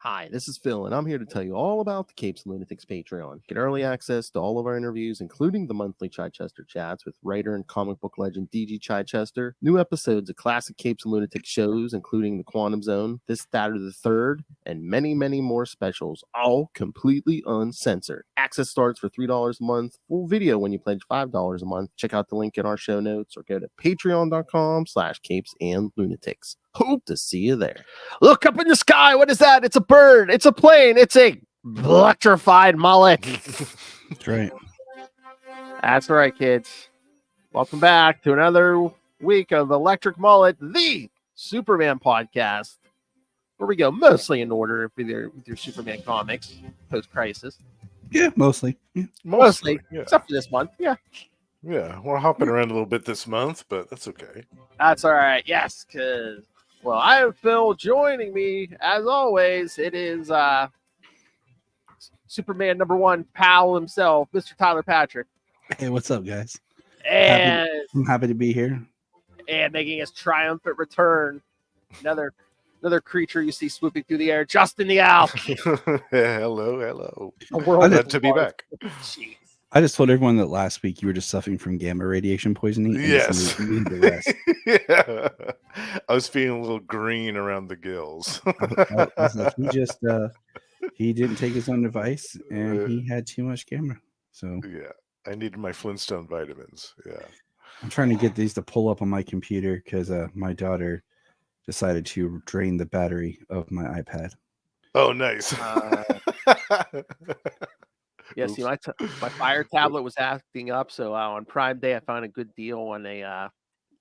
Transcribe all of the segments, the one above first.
Hi, this is Phil, and I'm here to tell you all about the Capes and Lunatics Patreon. Get early access to all of our interviews, including the monthly Chichester chats with writer and comic book legend DG Chichester, new episodes of classic Capes and Lunatics shows, including The Quantum Zone, This, That, or the Third, and many, many more specials, all completely uncensored. Access starts for $3 a month, full video when you pledge $5 a month. Check out the link in our show notes or go to patreon.com/capesandlunatics. Hope to see you there. Look up in the sky. What is that? It's a bird. It's a plane. It's a electrified mullet. That's right. That's right, kids. Welcome back to another week of Electric Mullet, the Superman podcast, where we go mostly in order with your Superman comics post-crisis. Yeah, mostly. Yeah. Mostly, yeah. except for this month. Yeah. Yeah, we're hopping around a little bit this month, but that's okay. That's all right. Yes, because, well, I have Phil joining me, as always. It is Superman #1 pal himself, Mr. Tyler Patrick. Hey, what's up, guys? And I'm happy to be here. And making his triumphant return, another creature you see swooping through the air, Justin the Owl. Hello. Glad to be back. Jeez. I just told everyone that last week you were just suffering from gamma radiation poisoning. And Yes. you need the rest. Yeah. I was feeling a little green around the gills. I was like, he didn't take his own advice, and he had too much gamma. So Yeah, I needed my Flintstone vitamins. Yeah. I'm trying to get these to pull up on my computer because my daughter decided to drain the battery of my iPad. Oh, nice. Yeah, see, my Fire tablet was acting up, so on Prime Day I found a good deal on a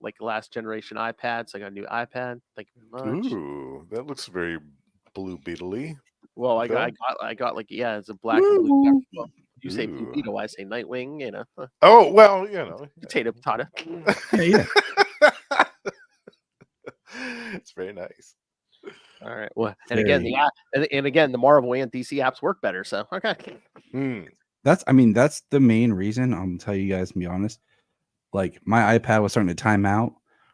like last generation iPad. So I got a new iPad. Thank you very much. Ooh, that looks very Blue Beetle-y. Well, I got like, yeah, it's a black and blue. Well, you say Blue Ooh. Beetle, I say Nightwing. You know, Oh, well, you know. potato. Yeah. It's very nice. All right. Well, and again, the Marvel and DC apps work better. So okay. That's the main reason. I'm tell you guys to be honest. Like my iPad was starting to time out,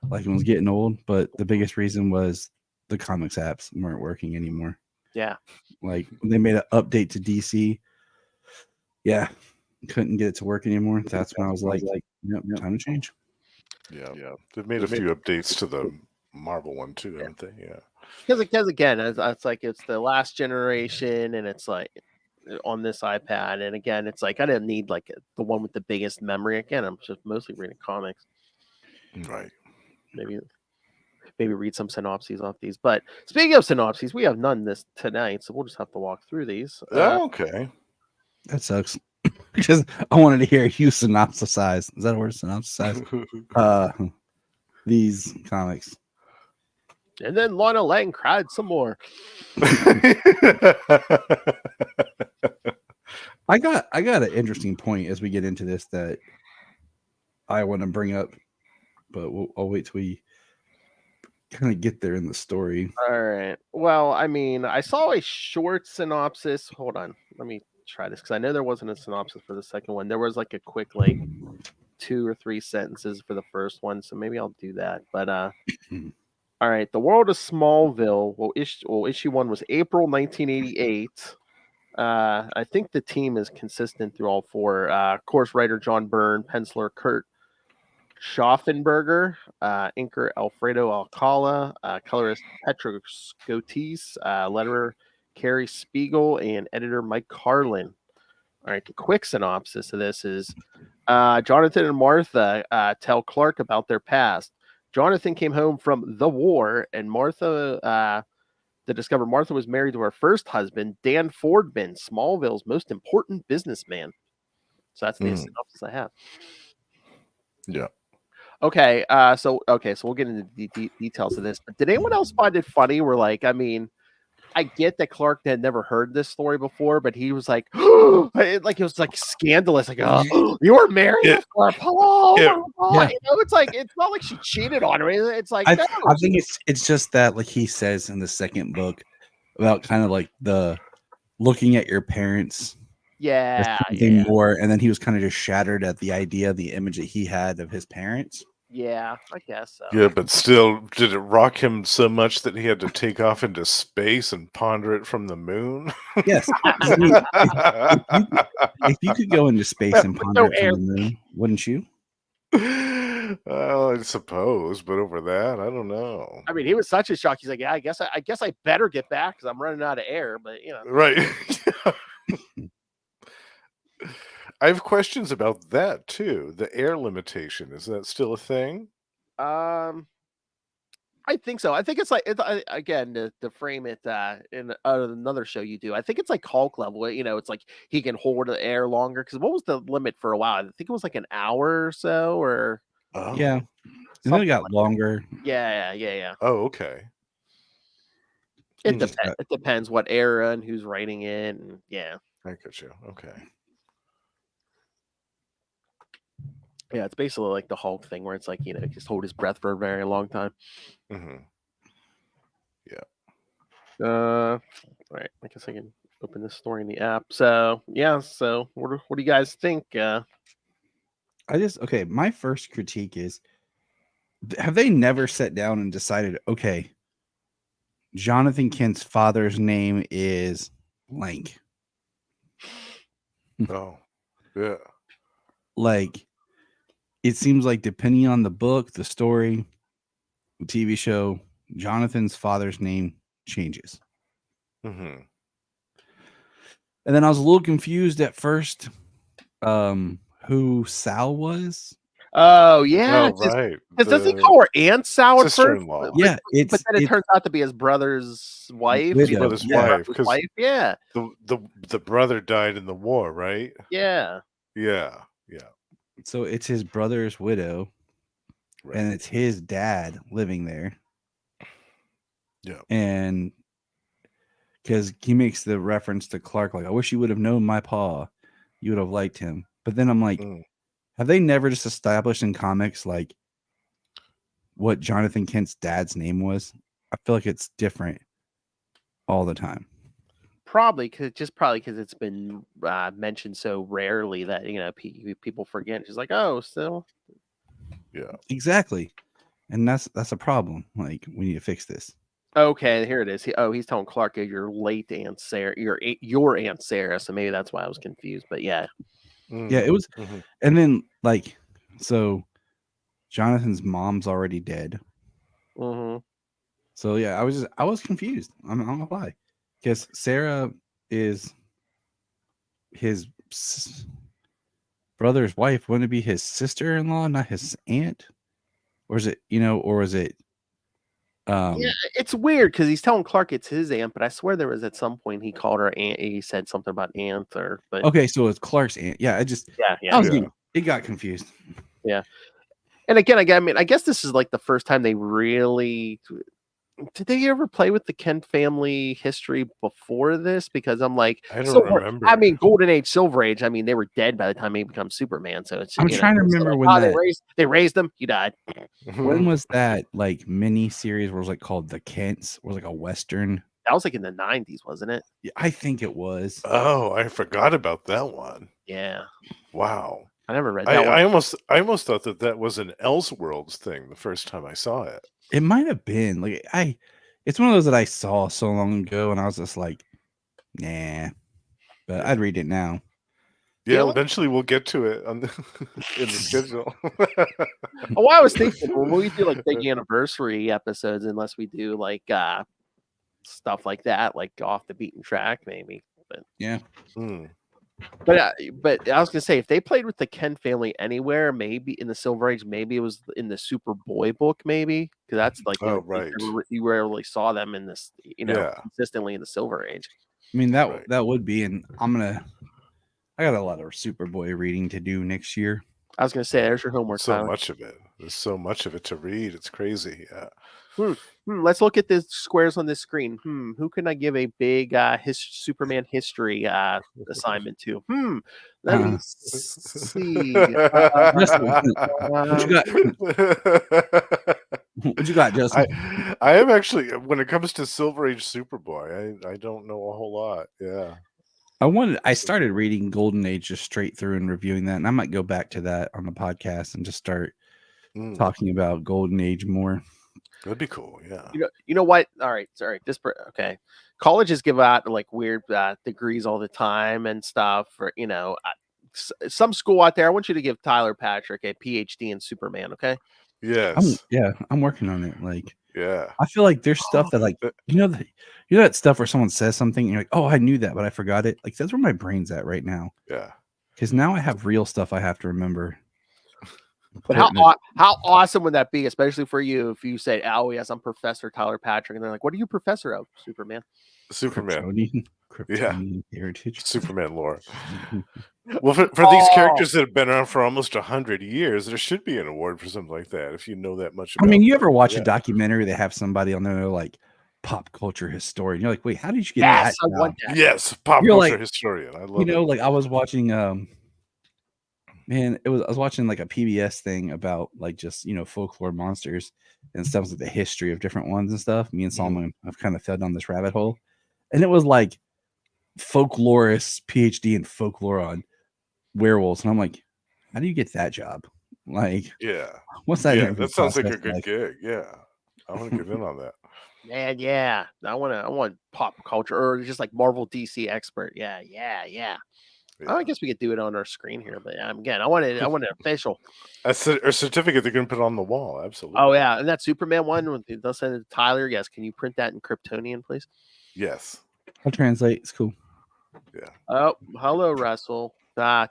like it was getting old. But the biggest reason was the comics apps weren't working anymore. Yeah. Like they made an update to DC. Yeah, couldn't get it to work anymore. That's when I was like, yep, time to change. Yeah. They've made a few updates to the Marvel one too, haven't they? Yeah. Because again, it's like it's the last generation, and it's like on this iPad, and again, it's like I didn't need like the one with the biggest memory. Again, I'm just mostly reading comics. Right. Maybe read some synopses off these. But speaking of synopses, we have none this tonight, so we'll just have to walk through these. Okay. That sucks. Because I wanted to hear you synopsisize. Is that a word? Synopsisize? These comics. And then Lana Lang cried some more. I got an interesting point as we get into this that I want to bring up, but I'll wait till we kind of get there in the story. All right. Well, I mean, I saw a short synopsis. Hold on. Let me try this because I know there wasn't a synopsis for the second one. There was like a quick 2 or 3 sentences for the first one, so maybe I'll do that. But all right, The World of Smallville. Well, issue 1 was April 1988. I think the team is consistent through all 4. Of course, writer John Byrne, penciler Kurt Schaffenberger, inker Alfredo Alcala, colorist Petra Scotis, letterer Carrie Spiegel, and editor Mike Carlin. All right, the quick synopsis of this is Jonathan and Martha tell Clark about their past. Jonathan came home from the war, and Martha to discover Martha was married to her first husband, Dan Fordman, Smallville's most important businessman. So that's the synopsis I have. Yeah. Okay, so we'll get into the details of this. But did anyone else find it funny? I get that Clark had never heard this story before, but he was like, it was like scandalous. Like, oh, you were married to Clark. Oh, yeah. You know, it's not like she cheated on her. It's like I think it's just that, like he says in the second book about kind of like the looking at your parents. Yeah. More, and then he was kind of just shattered at the idea, the image that he had of his parents. Yeah, I guess so. Yeah, but still, did it rock him so much that he had to take off into space and ponder it from the moon? Yes. I mean, if you could go into space and ponder no it from air. the moon, wouldn't you? Well, I suppose, but over that, I don't know. I mean, he was such a shock. He's like, yeah, I guess I better get back because I'm running out of air. But you know, Right. I have questions about that too. The air limitation, is that still a thing? I think so. I think it's like again to frame it in another show you do. I think it's like Hulk level. You know, it's like he can hold the air longer. Because what was the limit for a while? I think it was like an hour or so, or Oh. Yeah. And then something it got like longer. yeah. Oh, okay. It It just depends. It depends what era and who's writing it, and yeah, I get you. Okay. yeah. It's basically like the Hulk thing where it's like just hold his breath for a very long time. Hmm. All right. I guess I can open this story in the app. So yeah. So what do you guys think? okay. My first critique is, have they never sat down and decided, okay, Jonathan Kent's father's name is blank? Oh, yeah. Like, it seems like depending on the book, the story, the TV show, Jonathan's father's name changes. Hmm. And then I was a little confused at first who Sal was. Oh yeah, Oh, right. because does he The call her Aunt Sal at first? sister-in-law. Yeah, But then it turns out to be his brother's wife. Widow, brother's yeah. wife, because Yeah, the brother died in the war, right? yeah. Yeah. So it's his brother's widow, Right. and it's his dad living there. Yeah. And because he makes the reference to Clark, like, I wish you would have known my pa. You would have liked him. But then I'm like, have they never just established in comics like what Jonathan Kent's dad's name was? I feel like it's different all the time. Probably because it's been mentioned so rarely that people forget. She's like, oh, so Yeah. Exactly. And that's a problem. Like, we need to fix this. okay, here it is. He's telling Clark your late Aunt Sarah, your Aunt Sarah. So maybe that's why I was confused. But yeah, Yeah, it was. Mhm. And then, like, so Jonathan's mom's already dead. mm-hmm. So yeah, I was confused. I'm not gonna lie, because Sarah is his brother's wife. Wouldn't it be his sister-in-law, not his aunt? Or is it, or is it? Yeah, it's weird because he's telling Clark it's his aunt, but I swear there was at some point he called her aunt. He said something about aunt but Okay, so it's Clark's aunt. Yeah, yeah. I was it got confused. Yeah. And again, I guess this is like the first time they really did they ever play with the Kent family history before this? Because I'm like, I don't remember. I mean, Golden Age, Silver Age. I mean, they were dead by the time he becomes Superman. So it's I'm trying to remember like, when they raised him. He died. when was that like mini series where it was like called The Kents? Was like a Western. That was like in the 90s, wasn't it? Yeah, I think it was. Oh, I forgot about that one. Yeah. Wow. I never read that one. I almost thought that was an Elseworlds thing the first time I saw it. It might have been like it's one of those that I saw so long ago, and I was just like, nah. But I'd read it now. Yeah, eventually we'll get to it on in the schedule. Oh, I was thinking when we do like big anniversary episodes, unless we do like stuff like that, like off the beaten track, maybe. But yeah. But I was gonna say if they played with the Kent family anywhere, maybe in the Silver Age, maybe it was in the Superboy book, maybe because that's like right. You rarely saw them in this, consistently in the Silver Age. I mean that would be, and I got a lot of Superboy reading to do next year. I was gonna say there's your homework. So Tyler. much of it. There's so much of it to read. It's crazy. Yeah. Let's look at the squares on this screen. Who can I give a big Superman history assignment to? Let me see. What you got? What you got, Justin? I am actually, when it comes to Silver Age Superboy, I don't know a whole lot. Yeah. I started reading Golden Age just straight through and reviewing that, and I might go back to that on the podcast and just start talking about Golden Age more. That'd be cool. Yeah. You know what? All right, sorry. Okay. Colleges give out like weird degrees all the time and stuff. For some school out there, I want you to give Tyler Patrick a PhD in Superman. Okay. Yes. I'm working on it. Like, Yeah. I feel like there's stuff that like you know that stuff where someone says something and you're like, oh, I knew that, but I forgot it. Like that's where my brain's at right now. Yeah. Because now I have real stuff I have to remember. But how awesome would that be, especially for you, if you say, "Oh yes, I'm Professor Tyler Patrick," and they're like, "What are you professor of?" Superman. Kryptonian heritage. Superman lore. Well, for these characters that have been around for almost 100 years, there should be an award for something like that. If you know that much about I mean, you ever watch a documentary? They have somebody on there like pop culture historian. You're like, wait, how did you get that? I want that. Yes, pop culture historian. I love it. Like I was watching I was watching like a PBS thing about like just folklore monsters and stuff, like the history of different ones and stuff. Me and Solomon have kind of fell down this rabbit hole, and it was like folklorist PhD in folklore on werewolves, and I'm like, how do you get that job? Like, what's that? Yeah, that sounds like a good gig. Yeah, I want to get in on that. Man, yeah, I want pop culture or just like Marvel DC expert. Yeah. Oh, I guess we could do it on our screen here, but again, I want it official. A certificate they're going to put on the wall. Absolutely. Oh yeah, and that Superman one, they'll send it to Tyler. Yes, can you print that in Kryptonian, please? Yes, I'll translate. It's cool. Yeah. Oh, hello, Russell.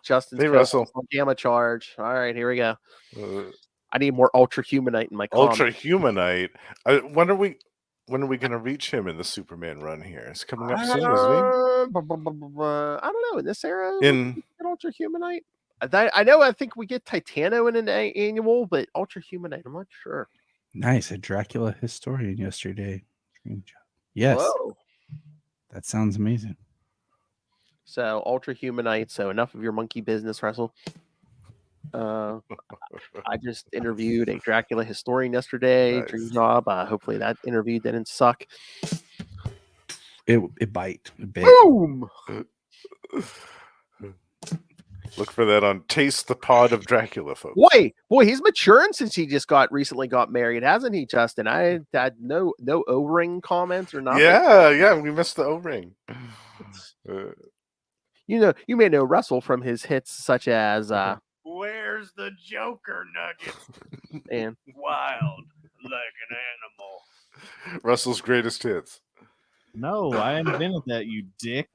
Justin's Russell. Gamma charge. All right, here we go. I need more Ultra Humanite in my comic. Ultra Humanite. When are we going to reach him in the Superman run here? It's coming up soon, isn't he? I don't know. In this era, in Ultra Humanite, I think we get Titano in an annual, but Ultra Humanite, I'm not sure. Nice, a Dracula historian yesterday. Yes. Whoa. That sounds amazing. So Ultra Humanite. So enough of your monkey business, Russell. I just interviewed a Dracula historian yesterday. Nice. Dream job. Hopefully that interview didn't suck. It bite. Boom. Look for that on Taste the Pod of Dracula, folks. Boy, he's maturing since he just recently got married, hasn't he, Justin? I had no O-ring comments or nothing. Yeah, we missed the O-ring. You may know Russell from his hits such as "Where's the Joker Nugget?" and "Wild like an animal." Russell's greatest hits. No, I invented that, you dick.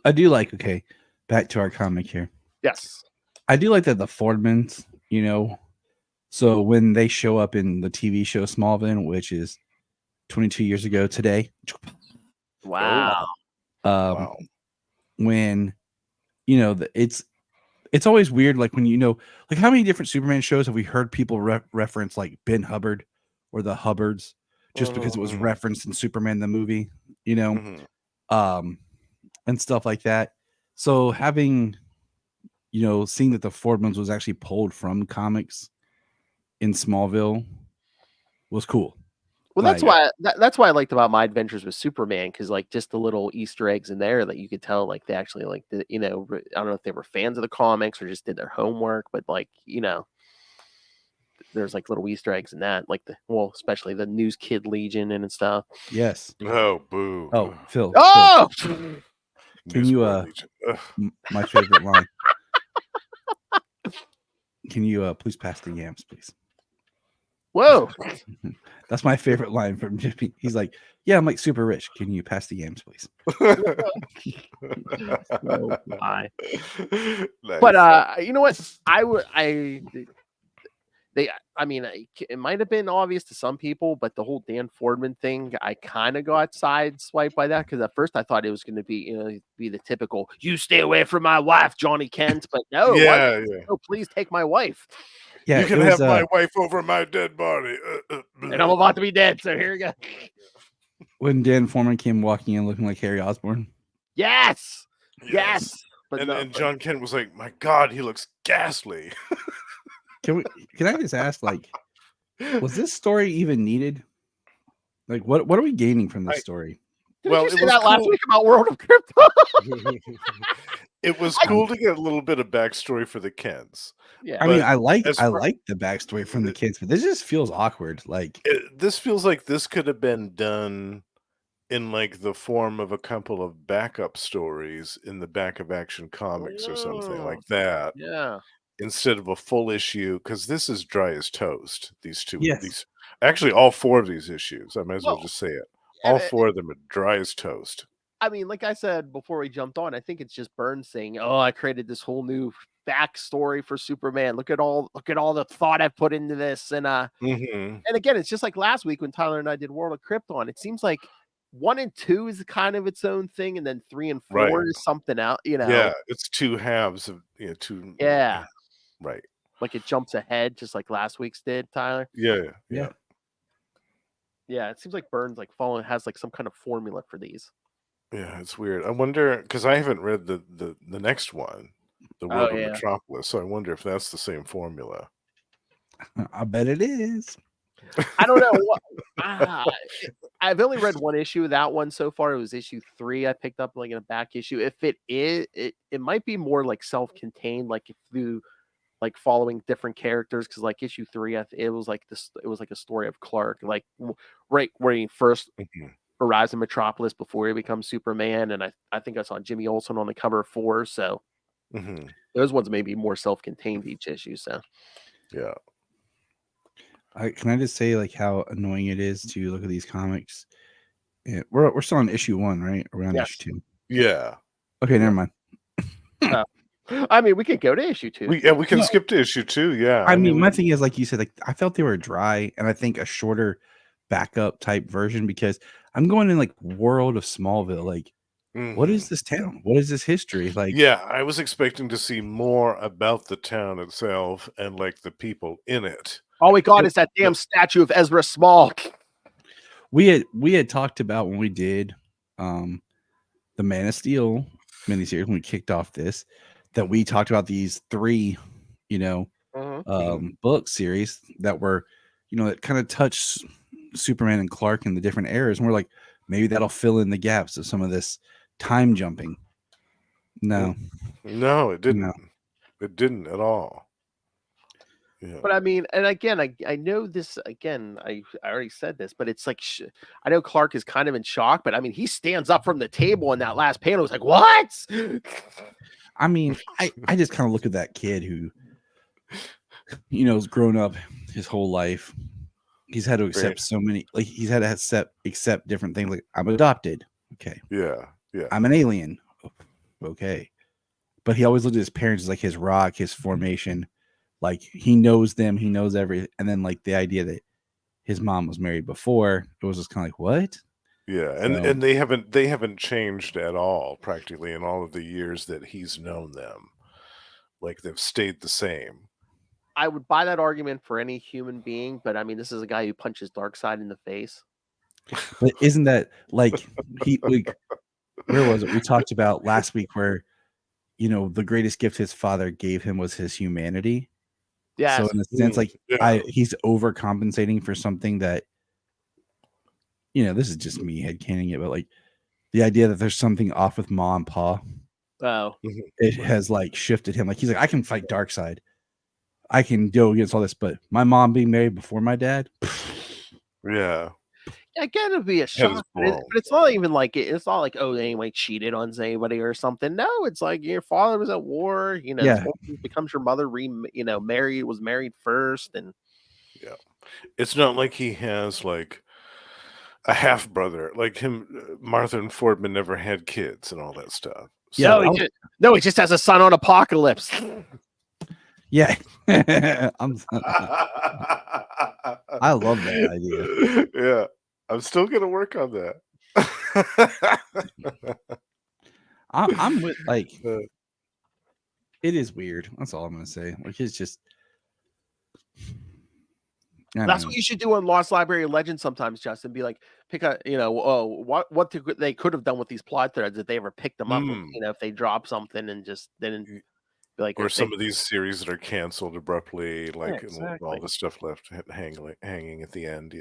I do like. Okay, back to our comic here. Yes, I do like that the Fordmans. So when they show up in the TV show Smallville, which is 22 years ago today. Wow. Wow. When it's always weird, like when like how many different Superman shows have we heard people reference like Ben Hubbard or the Hubbards just because it was referenced in Superman the movie, and stuff like that. So having seeing that the Fordmans was actually pulled from comics in Smallville was cool. Well, that's why I liked about My Adventures with Superman, because like just the little Easter eggs in there that you could tell like they actually like I don't know if they were fans of the comics or just did their homework, but like there's like little Easter eggs in that, like especially the News Kid Legion and stuff. Yes. Oh, boo. Oh, Phil. Oh, Phil. Can you my favorite line? Can you please pass the yams, please? Whoa. That's my favorite line from Jimmy. He's like, yeah, I'm like super rich. Can you pass the yams, please? Oh, my. Nice. But you know what? It might have been obvious to some people, but the whole Dan Fordman thing, I kind of got sideswiped by that, because at first I thought it was going to be, be the typical "you stay away from my wife, Johnny Kent," but no, no, please take my wife. Yeah, you can have my wife over my dead body, and I'm about to be dead. So here you go. When Dan Foreman came walking in looking like Harry Osborn. Yes. But and John Kent was like, "My God, he looks ghastly." Can I just ask, like, was this story even needed? Like, what are we gaining from this story? Did you say that last week about World of Crypto? It was cool to get a little bit of backstory for the Kens. Yeah. I mean, But I like as far- the backstory from the kids, but this just feels awkward. Like, This feels like this could have been done in like the form of a couple of backup stories in the back of Action Comics or something like that, Yeah. instead of a full issue, because this is dry as toast. Yes. These actually all 4 of these issues. I might as well Well, just say it. and All 4 of them are dry as toast. I mean, like I said before we jumped on, I think it's just Burns saying, "Oh, I created this whole new backstory for Superman. Look at all the thought I've put into this." And Mm-hmm. and again, it's just like last week when Tyler and I did World of Krypton. It seems like 1 and 2 is kind of its own thing, and then 3 and 4 Right. is something else. Yeah, it's 2 halves of two. Yeah, Right. like it jumps ahead, just like last week's did, Tyler. Yeah. Yeah, it seems like Burns has like some kind of formula for these. Yeah, it's weird. I wonder, because I haven't read the next one, The World of yeah. Metropolis, so I wonder if that's the same formula. I bet it is. I don't know. I've only read 1 issue of that one so far. It was issue 3 I picked up like in a back issue. If it is, it might be more like self-contained, like if you like following different characters, because like issue 3, it was like this. It was like a story of Clark, like right where he first Mhm. arrives in Metropolis before he becomes Superman, and I think I saw Jimmy Olsen on the cover of 4. So Mhm. those ones may be more self-contained each issue. So Yeah. Can I just say like how annoying it is to look at these comics? Yeah, we're still on issue 1, right? Or we're on Yes. issue 2. Yeah. Okay, never mind. I mean, we could go to issue 2. We can skip to issue 2. Yeah. I mean, my thing is, like you said, like I felt they were dry, and I think a shorter backup type version, because I'm going in like World of Smallville. Like, what is this town? What is this history? Like, Yeah, I was expecting to see more about the town itself and like the people in it. All we got is that damn statue of Ezra Small. we had talked about when we did the Man of Steel miniseries, when we kicked off this, that we talked about these 3, book series that were, that kind of touch Superman and Clark in the different eras, and we're like, maybe that'll fill in the gaps of some of this time jumping. No, it didn't. No. It didn't at all. Yeah. But I mean, and again, I know this again. I already said this, but it's like I know Clark is kind of in shock, but I mean, he stands up from the table in that last panel. He's like, "What?" I mean, I just kind of look at that kid who, has grown up his whole life. He's had to accept so many, like he's had to accept different things. Like, I'm adopted. Okay. Yeah. I'm an alien. Okay. But he always looked at his parents as like his rock, his formation. Like, he knows them, he knows everything. And then like the idea that his mom was married before, it was just kind of like, what? Yeah, and they haven't changed at all practically in all of the years that he's known them. Like, they've stayed the same. I would buy that argument for any human being, but I mean, this is a guy who punches Darkseid in the face. But isn't that like where was it? We talked about last week where, the greatest gift his father gave him was his humanity. Yeah. So in a sense, like Yeah. he's overcompensating for something that, this is just me headcaning it, but like the idea that there's something off with Ma and Pa, Oh, it has like shifted him. Like, he's like, I can fight Darkseid, I can go against all this, but my mom being married before my dad. Yeah. again, it'd be a shock, but it's not even like it's not like, oh, anybody cheated on anybody or something. No, it's like your father was at war. Yeah. Becomes your mother. Was married first, and Yeah. It's not like he has like a half brother like him. Martha and Fordman never had kids and all that stuff. Yeah, he just has a son on Apocalypse. Yeah. I love that idea. Yeah, I'm still gonna work on that. I'm with, like, it is weird. That's all I'm gonna say. Like, it's just, That's what you should do on Lost Library of Legends sometimes, Justin. Be like, pick a, what they could have done with these plot threads if they ever picked them up. If they drop something and just didn't be like, or some of these series that are canceled abruptly, like exactly. all the stuff left hanging at the end.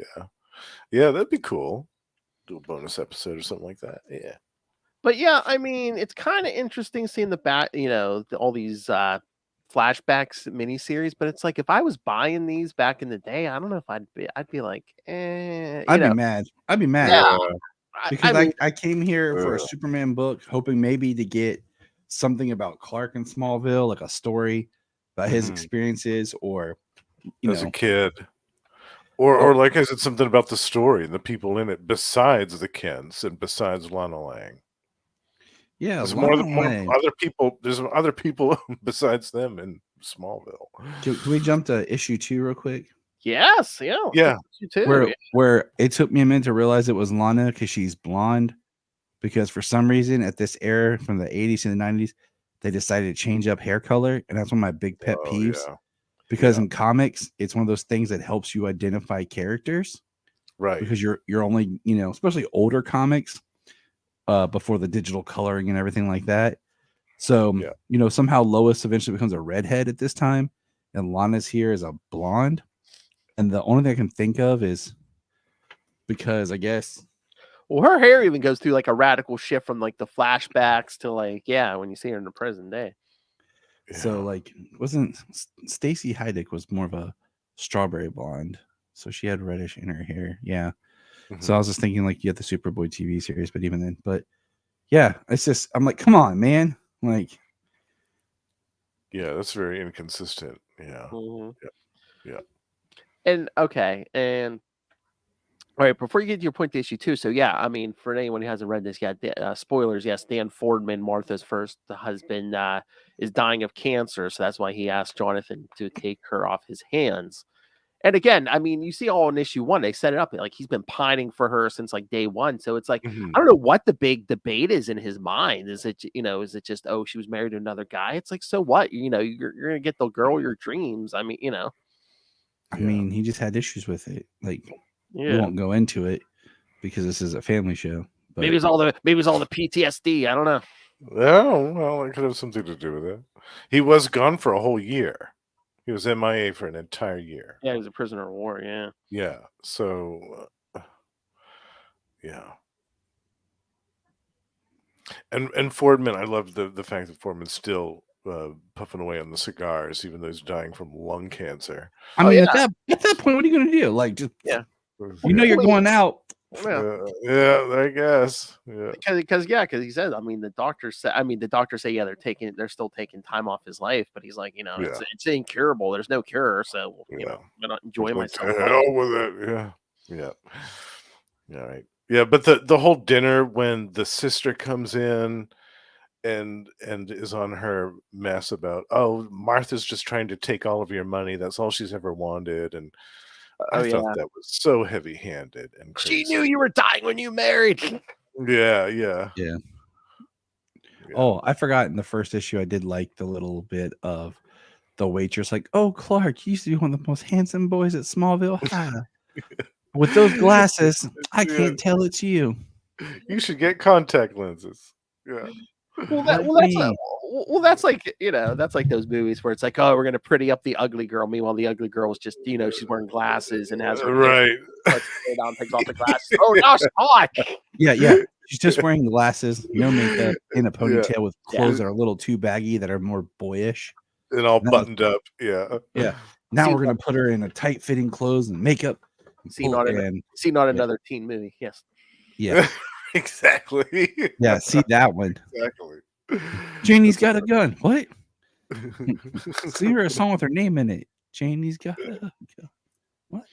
Yeah, that'd be cool. Do a bonus episode or something like that. Yeah. But yeah, I mean, it's kind of interesting seeing the back, all these flashbacks miniseries. But it's like if I was buying these back in the day, I don't know if I'd be like, I'd be mad. I'd be mad. Yeah, Because I mean, I came here for a Superman book, hoping maybe to get something about Clark in Smallville, like a story about his experiences, or as a kid, or like I said, something about the story and the people in it besides the Kents and besides Lana Lang. Yeah, There's Lana more Lang. other people. There's other people besides them in Smallville. Can we jump to issue 2 real quick? yes, yeah, Yeah. you too. Where it took me a minute to realize it was Lana because she's blonde. Because for some reason at this era from the 80s to the 90s, they decided to change up hair color, and that's one of my big pet peeves. Yeah. Because in comics, it's one of those things that helps you identify characters. Right. Because you're only, especially older comics, before the digital coloring and everything like that. So, somehow Lois eventually becomes a redhead at this time, and Lana's here as a blonde. And the only thing I can think of is because I guess Well, her hair even goes through like a radical shift from like the flashbacks to like, when you see her in the present day. so like wasn't Stacy Heidick was more of a strawberry blonde, so she had reddish in her hair. Yeah. So I was just thinking like you had the Superboy TV series, but even then, yeah, it's just I'm like, come on, man, like. Yeah, that's very inconsistent. Yeah. Yeah. And okay, and all right, before you get to your point to issue 2, so yeah, I mean, for anyone who hasn't read this yet, spoilers, yes, Dan Fordman, Martha's first husband, is dying of cancer, so that's why he asked Jonathan to take her off his hands. And again, I mean, you see all in issue 1, they set it up like he's been pining for her since like day 1. So it's like, I don't know what the big debate is in his mind. Is it, is it just, she was married to another guy? It's like, so what? You're going to get the girl your dreams. I mean, I mean, he just had issues with it. Like, we Yeah. won't go into it because this is a family show. But Maybe it's all the PTSD. I don't know. Oh, well, it could have something to do with it. He was gone for a whole year. He was MIA for an entire year. Yeah, he was a prisoner of war. Yeah. Yeah. So, yeah. And Fordman, I love the fact that Fordman's still puffing away on the cigars, even though he's dying from lung cancer. I mean, at that point, what are you going to do? Like, just you're going out. Yeah, I guess. Yeah. Because he said, I mean, the doctors say, they're still taking time off his life, but he's like, it's incurable. There's no cure, so I'm gonna enjoy myself. To hell with it. Yeah. All right. Yeah, but the whole dinner when the sister comes in and is on her mess about, Martha's just trying to take all of your money. That's all she's ever wanted, and I thought that was so heavy-handed and crazy. She knew you were dying when you married. Yeah. Oh, I forgot in the first issue I did like the little bit of the waitress like, "Oh, Clark, you used to be one of the most handsome boys at Smallville. With those glasses, I can't tell it's you. You should get contact lenses." Yeah. That's like those movies where it's like, oh, we're gonna pretty up the ugly girl. Meanwhile, the ugly girl is just, she's wearing glasses and has her right. Down, takes off the glasses. Oh gosh, hot. Yeah. She's just wearing glasses, no makeup, in a ponytail with clothes that are a little too baggy, that are more boyish, and all buttoned up. Yeah. Now we're gonna put her in a tight-fitting clothes and makeup. Not another teen movie. Yes. Yeah. Exactly. Yeah. See that one. Exactly. Janie's got a gun. What? Sing her a song with her name in it. Janie's got a gun. What?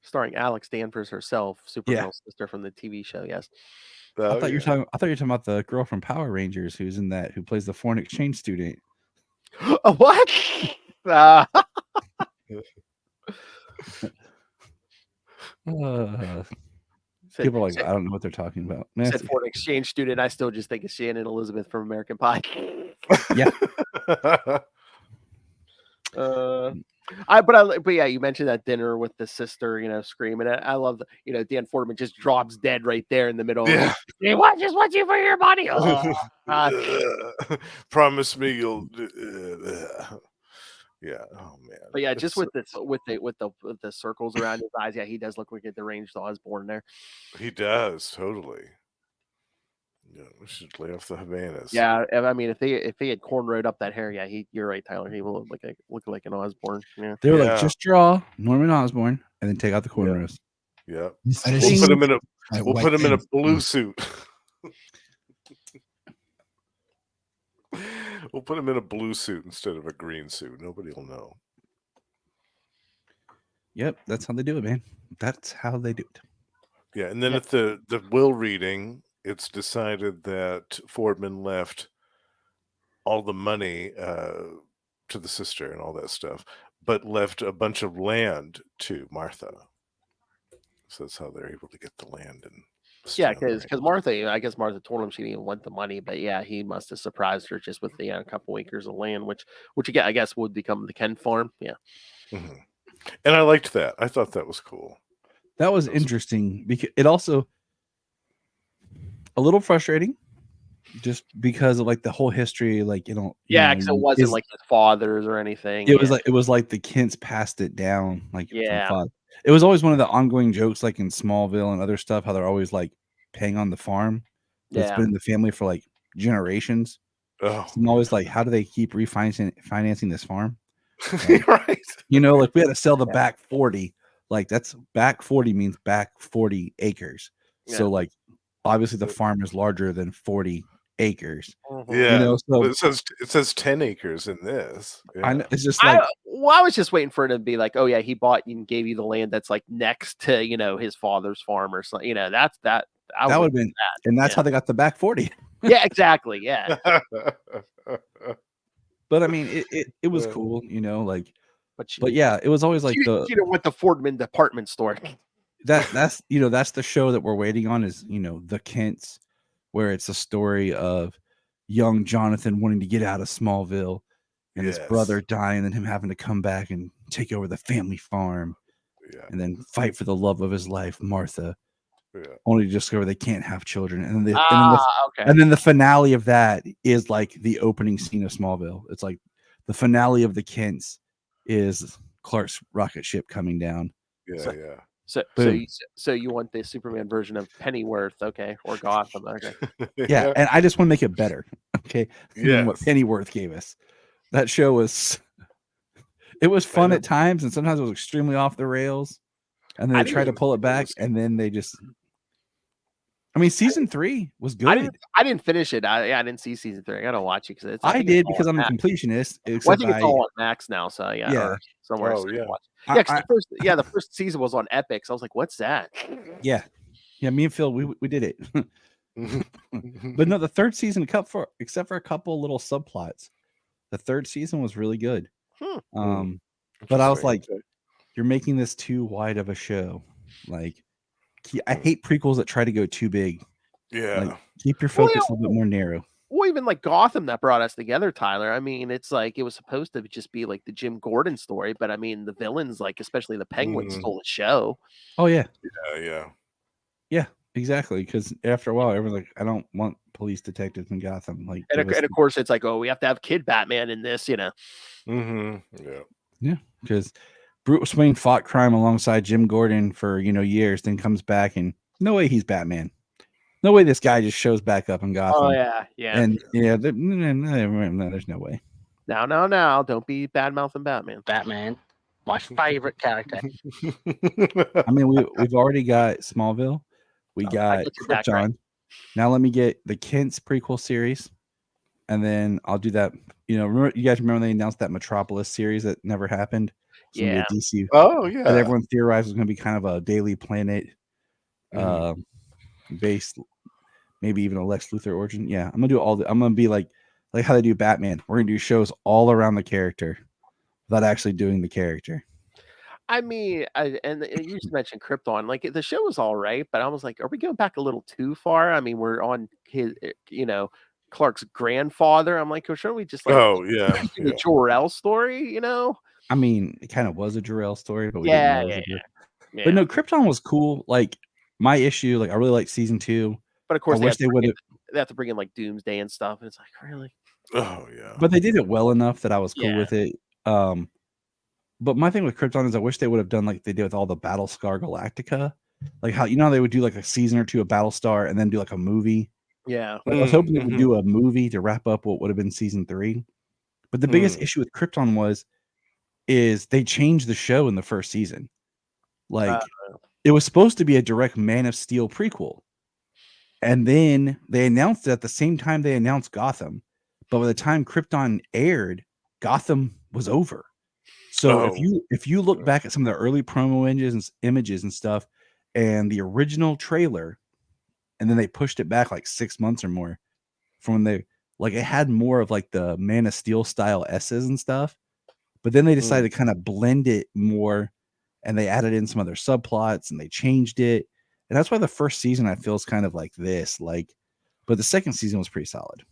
Starring Alex Danvers herself, Supergirl's sister from the TV show. Yes. I thought you were talking about the girl from Power Rangers who's in that, who plays the foreign exchange student. What? People are like, I don't know what they're talking about. Said foreign exchange student. I still just think of Shannon Elizabeth from American Pie. Yeah. But yeah, you mentioned that dinner with the sister, screaming. I love Dan Fordman just drops dead right there in the middle. Yeah. Hey, what? Just want you for your money. Promise me you'll. Yeah. Oh man. But yeah, just with the circles around his eyes, he does look like a deranged Osborn there. He does, totally. Yeah, we should lay off the Havanas. Yeah, I mean, if he had cornrowed up that hair, yeah, you're right, Tyler. He will look like an Osborne. Yeah. They were like, Yeah. just draw Norman Osborn and then take out the cornrows. Yeah. Instead of We'll put him in a like we'll white put him in a things. blue suit. We'll put him in a blue suit instead of a green suit. Nobody will know. Yep, that's how they do it, man. That's how they do it. Yeah, and then Yeah. at the will reading, it's decided that Fordman left all the money to the sister and all that stuff, but left a bunch of land to Martha. So that's how they're able to get the land. And Yeah, because Martha, I guess Martha told him she didn't want the money, but yeah, he must have surprised her just with the a couple acres of land, which again, I guess would become the Ken farm. Yeah. Mhm. And I liked that. I thought that was cool. That was interesting because it also a little frustrating just because of like the whole history, like Yeah, because it wasn't his- like his father's or anything. it was like the Kents passed it down like Yeah. from father. It was always one of the ongoing jokes like in Smallville and other stuff how they're always like paying on the farm that's Yeah. been in the family for like generations. Oh, So I'm always like, how do they keep financing this farm? right. Like we had to sell the back 40. Like that's back 40 means back 40 acres. So Yeah. like obviously the farm is larger than 40 acres. Yeah. So it says 10 acres in this. I Yeah. know, it's just like I was just waiting for it to be like, oh yeah, he bought and gave you the land that's like next to his father's farm or something. That's that. that would have been, and that's how they got the back 40. Yeah, exactly. Yeah. But I mean, it was Yeah. cool, But yeah, it was always like you don't want the Fordman department store. that's that's the show that we're waiting on is the Kents, where it's a story of young Jonathan wanting to get out of Smallville and his brother dying and him having to come back and take over the family farm Yeah. and then fight for the love of his life, Martha, Yeah. only to discover they can't have children. And then Okay. and then the finale of that is like the opening scene of Smallville. It's like the finale of the Kents is Clark's rocket ship coming down. Yeah. So- Yeah. So you want the Superman version of Pennyworth, okay, or Gotham, okay? Yeah, and I just want to make it better, okay, than what Yes. Pennyworth gave us. That show was fun at times, and sometimes it was extremely off the rails. And then I they tried to pull it back, and then they just. I mean, season 3 was good. I didn't finish it. I didn't see season 3. I gotta watch it because I did because I'm a completionist. Well, I Except think it's all on Max now, so yeah, Yeah. or somewhere. Oh, so you yeah. can watch. I- Yeah, 'cause the first season was on Epic. So I was like, "What's that?" yeah. Me and Phil, we did it. But no, the third season, except for a couple little subplots, the third season was really good. But I was like, you're making this too wide of a show. Like, I hate prequels that try to go too big. Yeah. Like, keep your focus a little bit more narrow. Well, even like Gotham that brought us together, Tyler. I mean, it's like it was supposed to just be like the Jim Gordon story, but I mean, the villains, like especially the Penguin, stole the show. Oh yeah, Yeah. exactly. Because after a while, everyone's like, I don't want police detectives in Gotham. Like, And of course, it's like, oh, we have to have Kid Batman in this, Yeah. because Bruce Wayne fought crime alongside Jim Gordon for years, then comes back and no way he's Batman. No way this guy just shows back up in Gotham. Oh yeah, yeah. And no, there's no way. Now, don't be bad mouthing Batman. Batman, my favorite character. I mean, we've already got Smallville. We got get your back right. Krypton. Now let me get the Kent's prequel series, and then I'll do that. You guys remember they announced that Metropolis series that never happened? It's gonna be a DC. Oh yeah. That everyone theorized was going to be kind of a Daily Planet based, maybe even a Lex Luthor origin. Yeah, I'm gonna do I'm gonna be like how they do Batman. We're gonna do shows all around the character without actually doing the character. I mean, and you just mentioned Krypton. Like the show was all right, but I was like, are we going back a little too far? I mean, we're on his, Clark's grandfather. I'm like, shouldn't we just like do the Jor-El story? I mean, it kind of was a Jor-El story, but we Yeah, didn't know it was yeah. But no, Krypton was cool. Like my issue, like I really like season 2. But of course, I wish they would have. They have to bring in like Doomsday and stuff, and it's like, really? Oh yeah. But they did it well enough that I was cool Yeah. with it. But my thing with Krypton is I wish they would have done like they did with all the Battlestar Galactica, like how they would do like a season or two of Battlestar and then do like a movie Yeah. Like, I was hoping they would Mhm. do a movie to wrap up what would have been season 3. But the biggest issue with Krypton is they changed the show in the first season. Like, it was supposed to be a direct Man of Steel prequel. And then they announced it at the same time they announced Gotham. But by the time Krypton aired, Gotham was over. So if you look back at some of the early promo images and stuff, and the original trailer, and then they pushed it back like 6 months or more from when they like it had more of like the Man of Steel style S's and stuff. But then they decided to kind of blend it more, and they added in some other subplots and they changed it. And that's why the first season I feel is kind of like this, like, but the second season was pretty solid.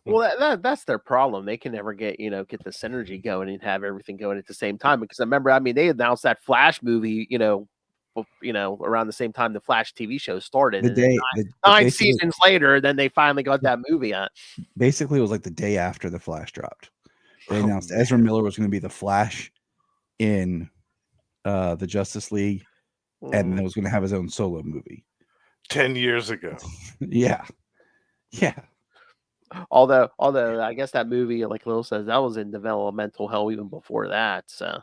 Well, that's their problem. They can never get the synergy going and have everything going at the same time. Because I remember, I mean, they announced that Flash movie, around the same time the Flash TV show started. The And then day nine seasons later, then they finally got that movie out. Basically, it was like the day after the Flash dropped. They Oh, announced Ezra Miller was going to be the Flash in the Justice League, and then it was going to have his own solo movie. 10 years ago. Yeah. Although I guess that movie, like Lil says, that was in developmental hell even before that. So,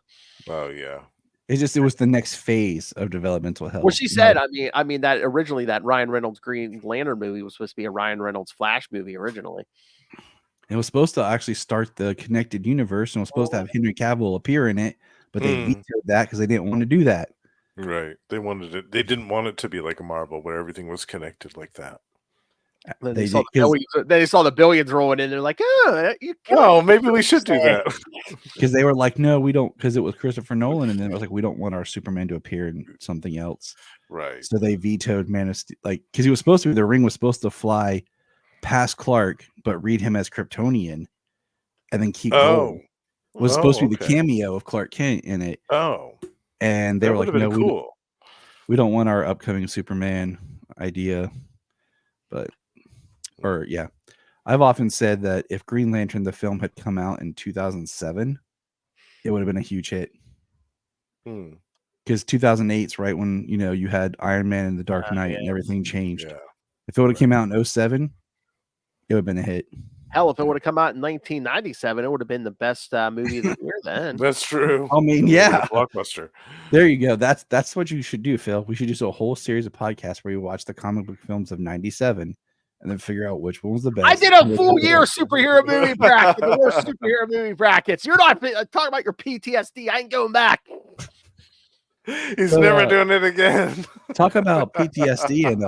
Oh yeah. It was the next phase of developmental hell. well, she said, I mean that originally that Ryan Reynolds Green Lantern movie was supposed to be a Ryan Reynolds Flash movie originally. It was supposed to actually start the connected universe, and was supposed to have Henry Cavill appear in it, but they vetoed that because they didn't want to do that. Right. They wanted it. They didn't want it to be like a Marvel where everything was connected like that. Then they saw the billions rolling in. They're like, oh, maybe we should do that. Because they were like, no, we don't, because it was Christopher Nolan, and then it was like, we don't want our Superman to appear in something else. Right. So they vetoed Man of Steel, like, because he was supposed to be, the ring was supposed to fly past Clark, but read him as Kryptonian, and then keep going. It was supposed to be the cameo of Clark Kent in it. Oh. And they were like, no, cool. we don't want our upcoming Superman idea. But, I've often said that if Green Lantern, the film, had come out in 2007, it would have been a huge hit. Because 2008 is right when, you had Iron Man and the Dark Knight and everything changed. Yeah. If it would have came out in 2007, it would have been a hit. Hell, if it would have come out in 1997, it would have been the best movie of the year then. That's true. I mean, yeah. Blockbuster. There you go. That's what you should do, Phil. We should do a whole series of podcasts where you watch the comic book films of 97 and then figure out which one was the best. I did a full year superhero movie bracket, the worst superhero movie brackets. You're not talking about your PTSD. I ain't going back. He's never doing it again. Talk about PTSD and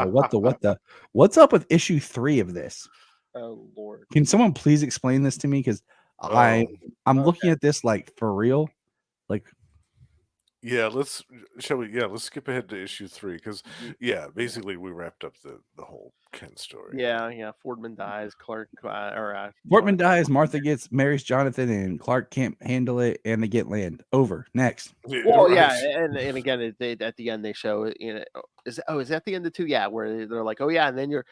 what's up with issue 3 of this? Oh Lord! Can someone please explain this to me? Because I'm looking at this like for real, like. Yeah, let's skip ahead to issue 3 because basically we wrapped up the whole Ken story. Yeah. Fordman dies. Fordman dies. Martha marries Jonathan, and Clark can't handle it, and they get land. Over. Next. Well, and again, at the end they show is that the end of 2? Yeah, where they're like, oh yeah, and then your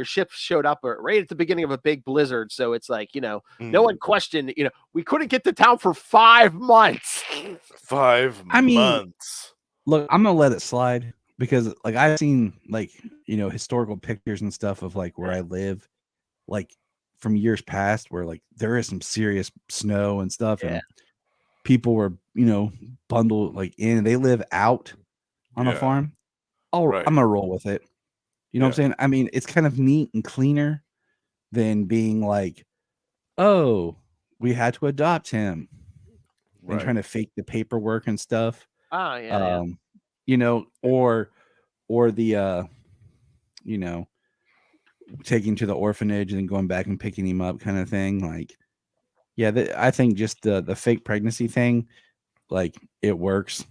ship showed up right at the beginning of a big blizzard, so it's like no one questioned. We couldn't get to town for 5 months. 5 months. Look, I'm gonna let it slide because like I've seen like historical pictures and stuff of like where I live, like from years past, where like there is some serious snow and stuff, and people were bundled like in. They live out on a farm. I'm gonna roll with it. You know what I'm saying? I mean, it's kind of neat and cleaner than being like, oh, we had to adopt him. And trying to fake the paperwork and stuff. Or the taking to the orphanage and then going back and picking him up kind of thing. Like, I think just the fake pregnancy thing, like it works.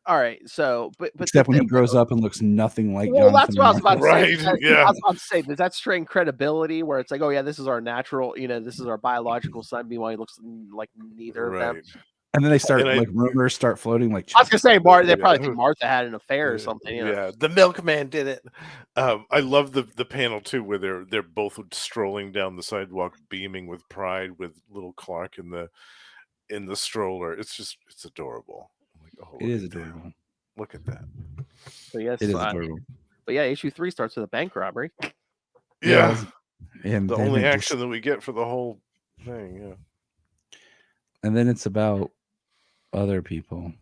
All right, so but except when he grows up and looks nothing like Jonathan. That's what I was about to say. Right? I was about to say, does that strain credibility where it's like, oh yeah, this is our natural, this is our biological son, meanwhile he looks like neither of them. And then they start rumors start floating. Like I was gonna say, they probably think Martha had an affair or something. Yeah, the milkman did it. I love the panel too, where they're both strolling down the sidewalk, beaming with pride, with little Clark in the stroller. It's adorable. Like, it is adorable. Look at that. So yes, it is adorable. But yeah, issue 3 starts with a bank robbery. Yeah. And The then only it action just, that we get for the whole thing. Yeah. and then it's about other people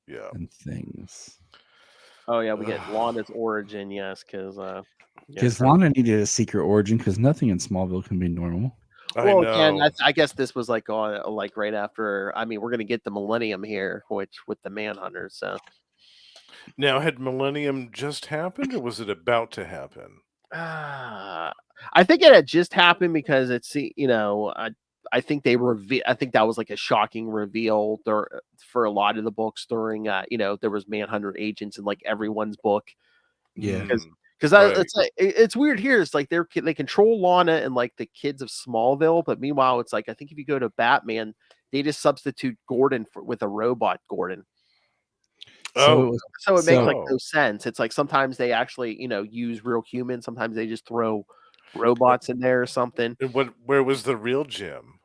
Yeah. and things. Oh yeah, we get Lana's origin, yes, because Because Lana needed a secret origin because nothing in Smallville can be normal. well, I again, know. I guess this was like on like right after. I mean, we're gonna get the Millennium here, which with the Manhunters. So Now, had Millennium just happened, or was it about to happen? I think it had just happened because it's I think they I think that was like a shocking reveal for a lot of the books during there was Manhunter agents in like everyone's book. Yeah. Because Right. it's like it's weird here. It's like they control Lana and like the kids of Smallville, but meanwhile, it's like I think if you go to Batman, they just substitute Gordon with a robot Gordon. So, Oh, So it makes like so no sense. It's like sometimes they actually use real humans. Sometimes they just throw robots in there or something. and where was the real Jim?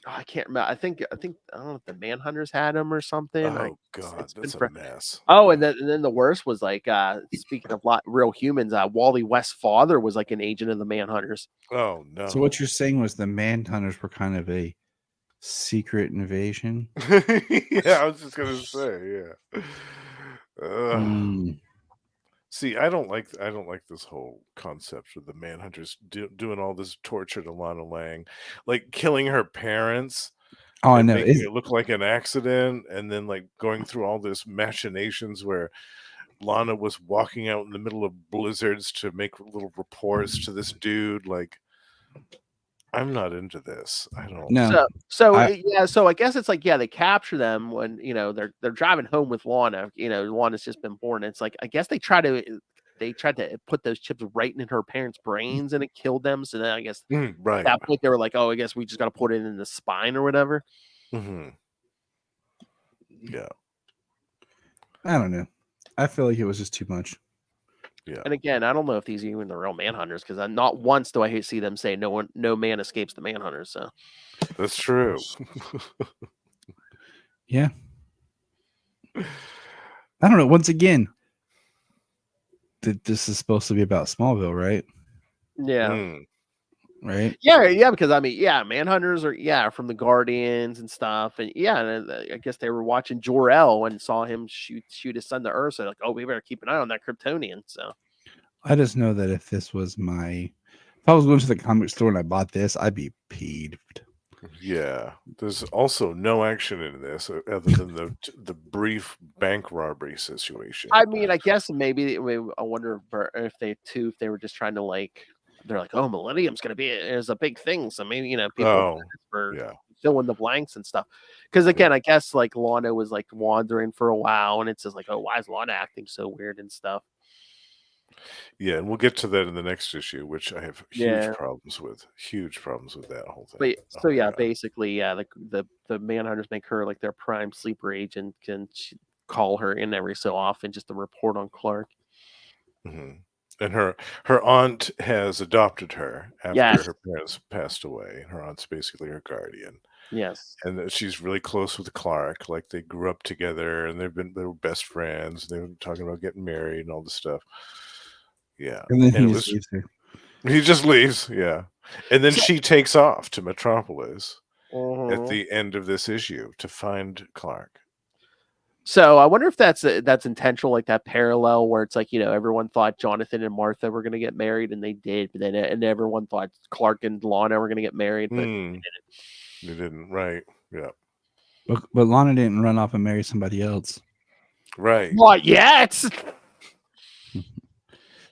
Oh, I can't remember. I think I don't know if the Manhunters had him or something. Oh God, It's been that's a for mess. oh, and then the worst was like speaking of real humans, Wally West's father was like an agent of the Manhunters. Oh no. so what you're saying was the Manhunters were kind of a secret invasion. Yeah, I was just gonna say, yeah. Ugh. Mm. See, I don't like this whole concept of the Manhunters doing all this torture to Lana Lang, like killing her parents Oh, I and know. making it look like an accident, and then like going through all this machinations where Lana was walking out in the middle of blizzards to make little reports to this dude. Like, I'm not into this. I don't. No. So I guess it's like they capture them when they're driving home with Lana. Lana's just been born. It's like I guess they tried to put those chips right in her parents' brains and it killed them. So then I guess Right. at that point they were like, oh, I guess we just got to put it in the spine or whatever. Hmm. Yeah. I don't know. I feel like it was just too much. Yeah. And again, I don't know if these are even the real Manhunters because not once do I see them say no man escapes the Manhunters. So That's true. Yeah. I don't know. Once again, this is supposed to be about Smallville, right? yeah. Mm. Right? Yeah, because I mean, Manhunters are from the Guardians and stuff, and I guess they were watching Jor-El and saw him shoot his son to Earth. So like, oh, we better keep an eye on that Kryptonian. So I just know that if I was going to the comic store and I bought this, I'd be peeved. Yeah, there's also no action in this other than the brief bank robbery situation. I mean, I guess maybe I wonder if they were just trying to they're like, oh, Millennium's gonna be is a big thing, so maybe people for yeah. fill in the blanks and stuff. Because again, I guess like Lana was like wandering for a while, and it's just like, oh, why is Lana acting so weird and stuff? Yeah, and we'll get to that in the next issue, which I have Yeah. huge problems with that whole thing. But Oh, God. basically, the Manhunters make her like their prime sleeper agent, can call her in every so often just to report on Clark. Mhm. And her aunt has adopted her after Yes. her parents passed away. Her aunt's basically her guardian, Yes. and that she's really close with Clark. Like they grew up together, and they were best friends. They were talking about getting married and all this stuff. Yeah, And then and he just leaves her. he just leaves. Yeah, and then So- she takes off to Metropolis at Mhm. the end of this issue to find Clark. So I wonder if that's intentional, like that parallel where it's like everyone thought Jonathan and Martha were going to get married, and they did, but then and everyone thought Clark and Lana were going to get married, but They didn't, right? Yeah, But Lana didn't run off and marry somebody else. right. Not yet.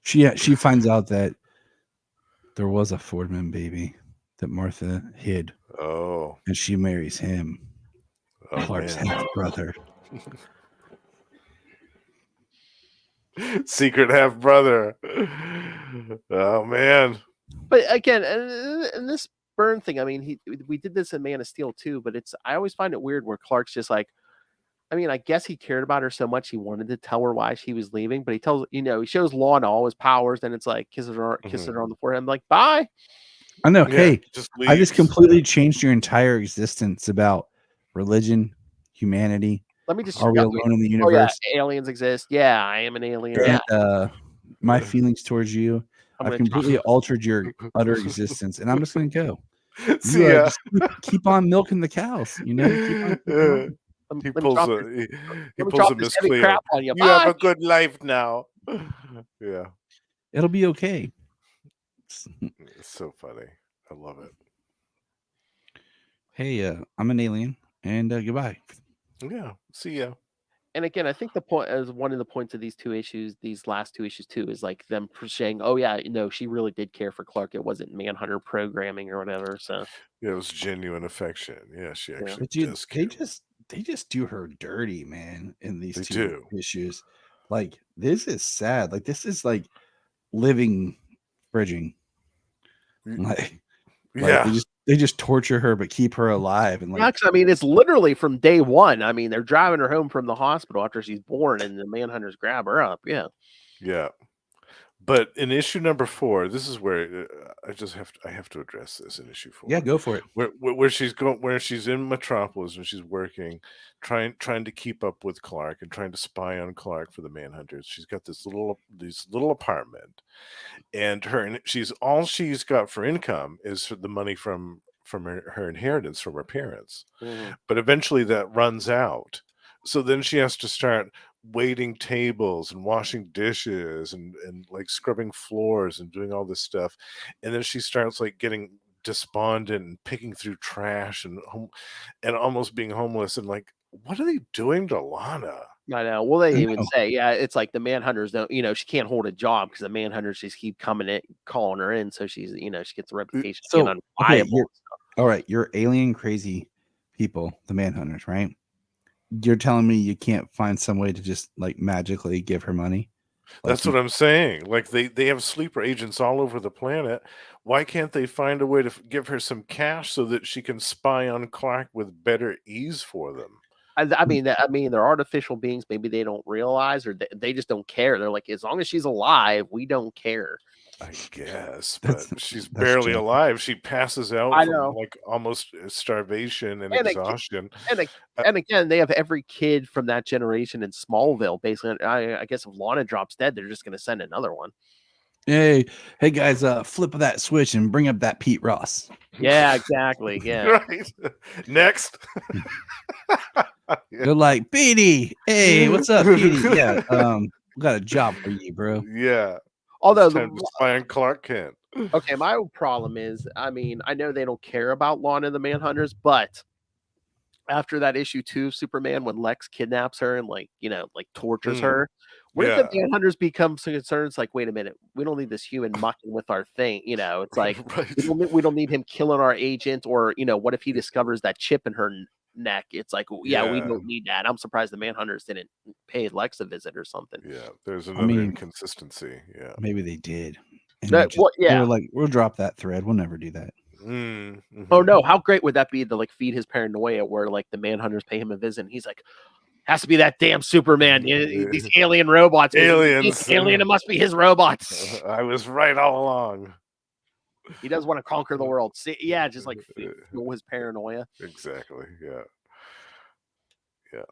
She finds out that there was a Fordman baby that Martha hid, Oh, and she marries him, Clark's man. half brother. Secret half brother. Oh man. But again, and this Byrne thing, I mean, we did this in Man of Steel too, but I always find it weird where Clark's just like, I mean, I guess he cared about her so much he wanted to tell her why she was leaving, but he shows Lana all his powers, and it's like kisses her on the forehead. I'm like, bye. I know. Yeah, Hey, I just leaves. completely changed your entire existence about religion, humanity. Let me just. Are we alone in the Oh yeah, universe? aliens exist. Yeah, I am an alien. And Yeah. my feelings towards you I'm I've gonna completely altered your utter existence, and I'm just gonna go. See You ya. just keep on milking the cows. You know, keep on keeping on. He let me pulls drop a this, he let me pulls drop a this Miss heavy Cleo. crap on you. You have Bye. a good life now. Yeah, It'll be okay. it's so funny. I love it. Hey, I'm an alien, and goodbye. Yeah, see ya. And again, I think the point as one of the points of these two issues, these last two issues too, is like them saying, "Oh yeah, she really did care for Clark. It wasn't Manhunter programming or whatever." So Yeah, it was genuine affection. Yeah, she yeah, actually But dude, does care. they just do her dirty, man, in these They two do. issues. Like, this is sad. Like, this is like living bridging. Like Yeah, they just torture her but keep her alive. And yeah. like, 'Cause, I mean, it's literally from day one. I mean, they're driving her home from the hospital after she's born, and the Manhunters grab her up. Yeah, yeah. But in issue number 4, this is where I have to address this in issue 4. yeah, go for it. Where she's going, where she's in Metropolis and she's working, trying to keep up with Clark and trying to spy on Clark for the Manhunters. She's got this little apartment, and all she's got for income is the money from her inheritance from her parents. Mhm. But eventually that runs out. So then she has to start waiting tables and washing dishes and like scrubbing floors and doing all this stuff. And then she starts like getting despondent and picking through trash and almost being homeless. And like, what are they doing to Lana? I know. Well, they I even know. say, yeah, it's like the Manhunters don't. She can't hold a job because the Manhunters just keep coming in, calling her in. So she's, she gets a reputation of being So okay, unreliable. all right, you're alien crazy people, the Manhunters, right? You're telling me you can't find some way to just like magically give her money? Like That's what I'm saying. Like they have sleeper agents all over the planet. Why can't they find a way to give her some cash so that she can spy on Clark with better ease for them? I mean, they're artificial beings. Maybe they don't realize, or they just don't care. They're like, as long as she's alive, we don't care. I guess, but that's she's that's barely Jeff. alive. She passes out I from know. like almost starvation and And exhaustion. Uh, and again, they have every kid from that generation in Smallville. Basically, I guess if Lana drops dead, they're just going to send another one. Hey, guys, flip that switch and bring up that Pete Ross. Yeah, exactly. Yeah. right. Next. They're like, Petey, hey, what's up, Petey? Yeah, we got a job for you, bro. Yeah. Although It's time to spy on Clark Kent. okay, my problem is, I mean, I know they don't care about Lana and the Manhunters, but after that issue 2 of Superman, when Lex kidnaps her and like tortures Mm, her, wouldn't yeah. the Manhunters become so concerned? It's like, wait a minute, we don't need this human mucking with our thing. It's like right. we don't need him killing our agent, or what if he discovers that chip in her neck? It's like, yeah, we Yeah. don't need that. I'm surprised the Manhunters didn't pay Lex a visit or something. Yeah. There's I another mean, inconsistency. Yeah. maybe they did. And Well, they yeah. were like, we'll drop that thread. We'll never do that. Oh no, how great would that be to like feed his paranoia where like the Manhunters pay him a visit and he's like, has to be that damn Superman. These alien robots. Aliens. Alien, it must be his robots. I was right all along. He does want to conquer the world. See, yeah, just like fuel his paranoia. Exactly. Yeah. Yeah.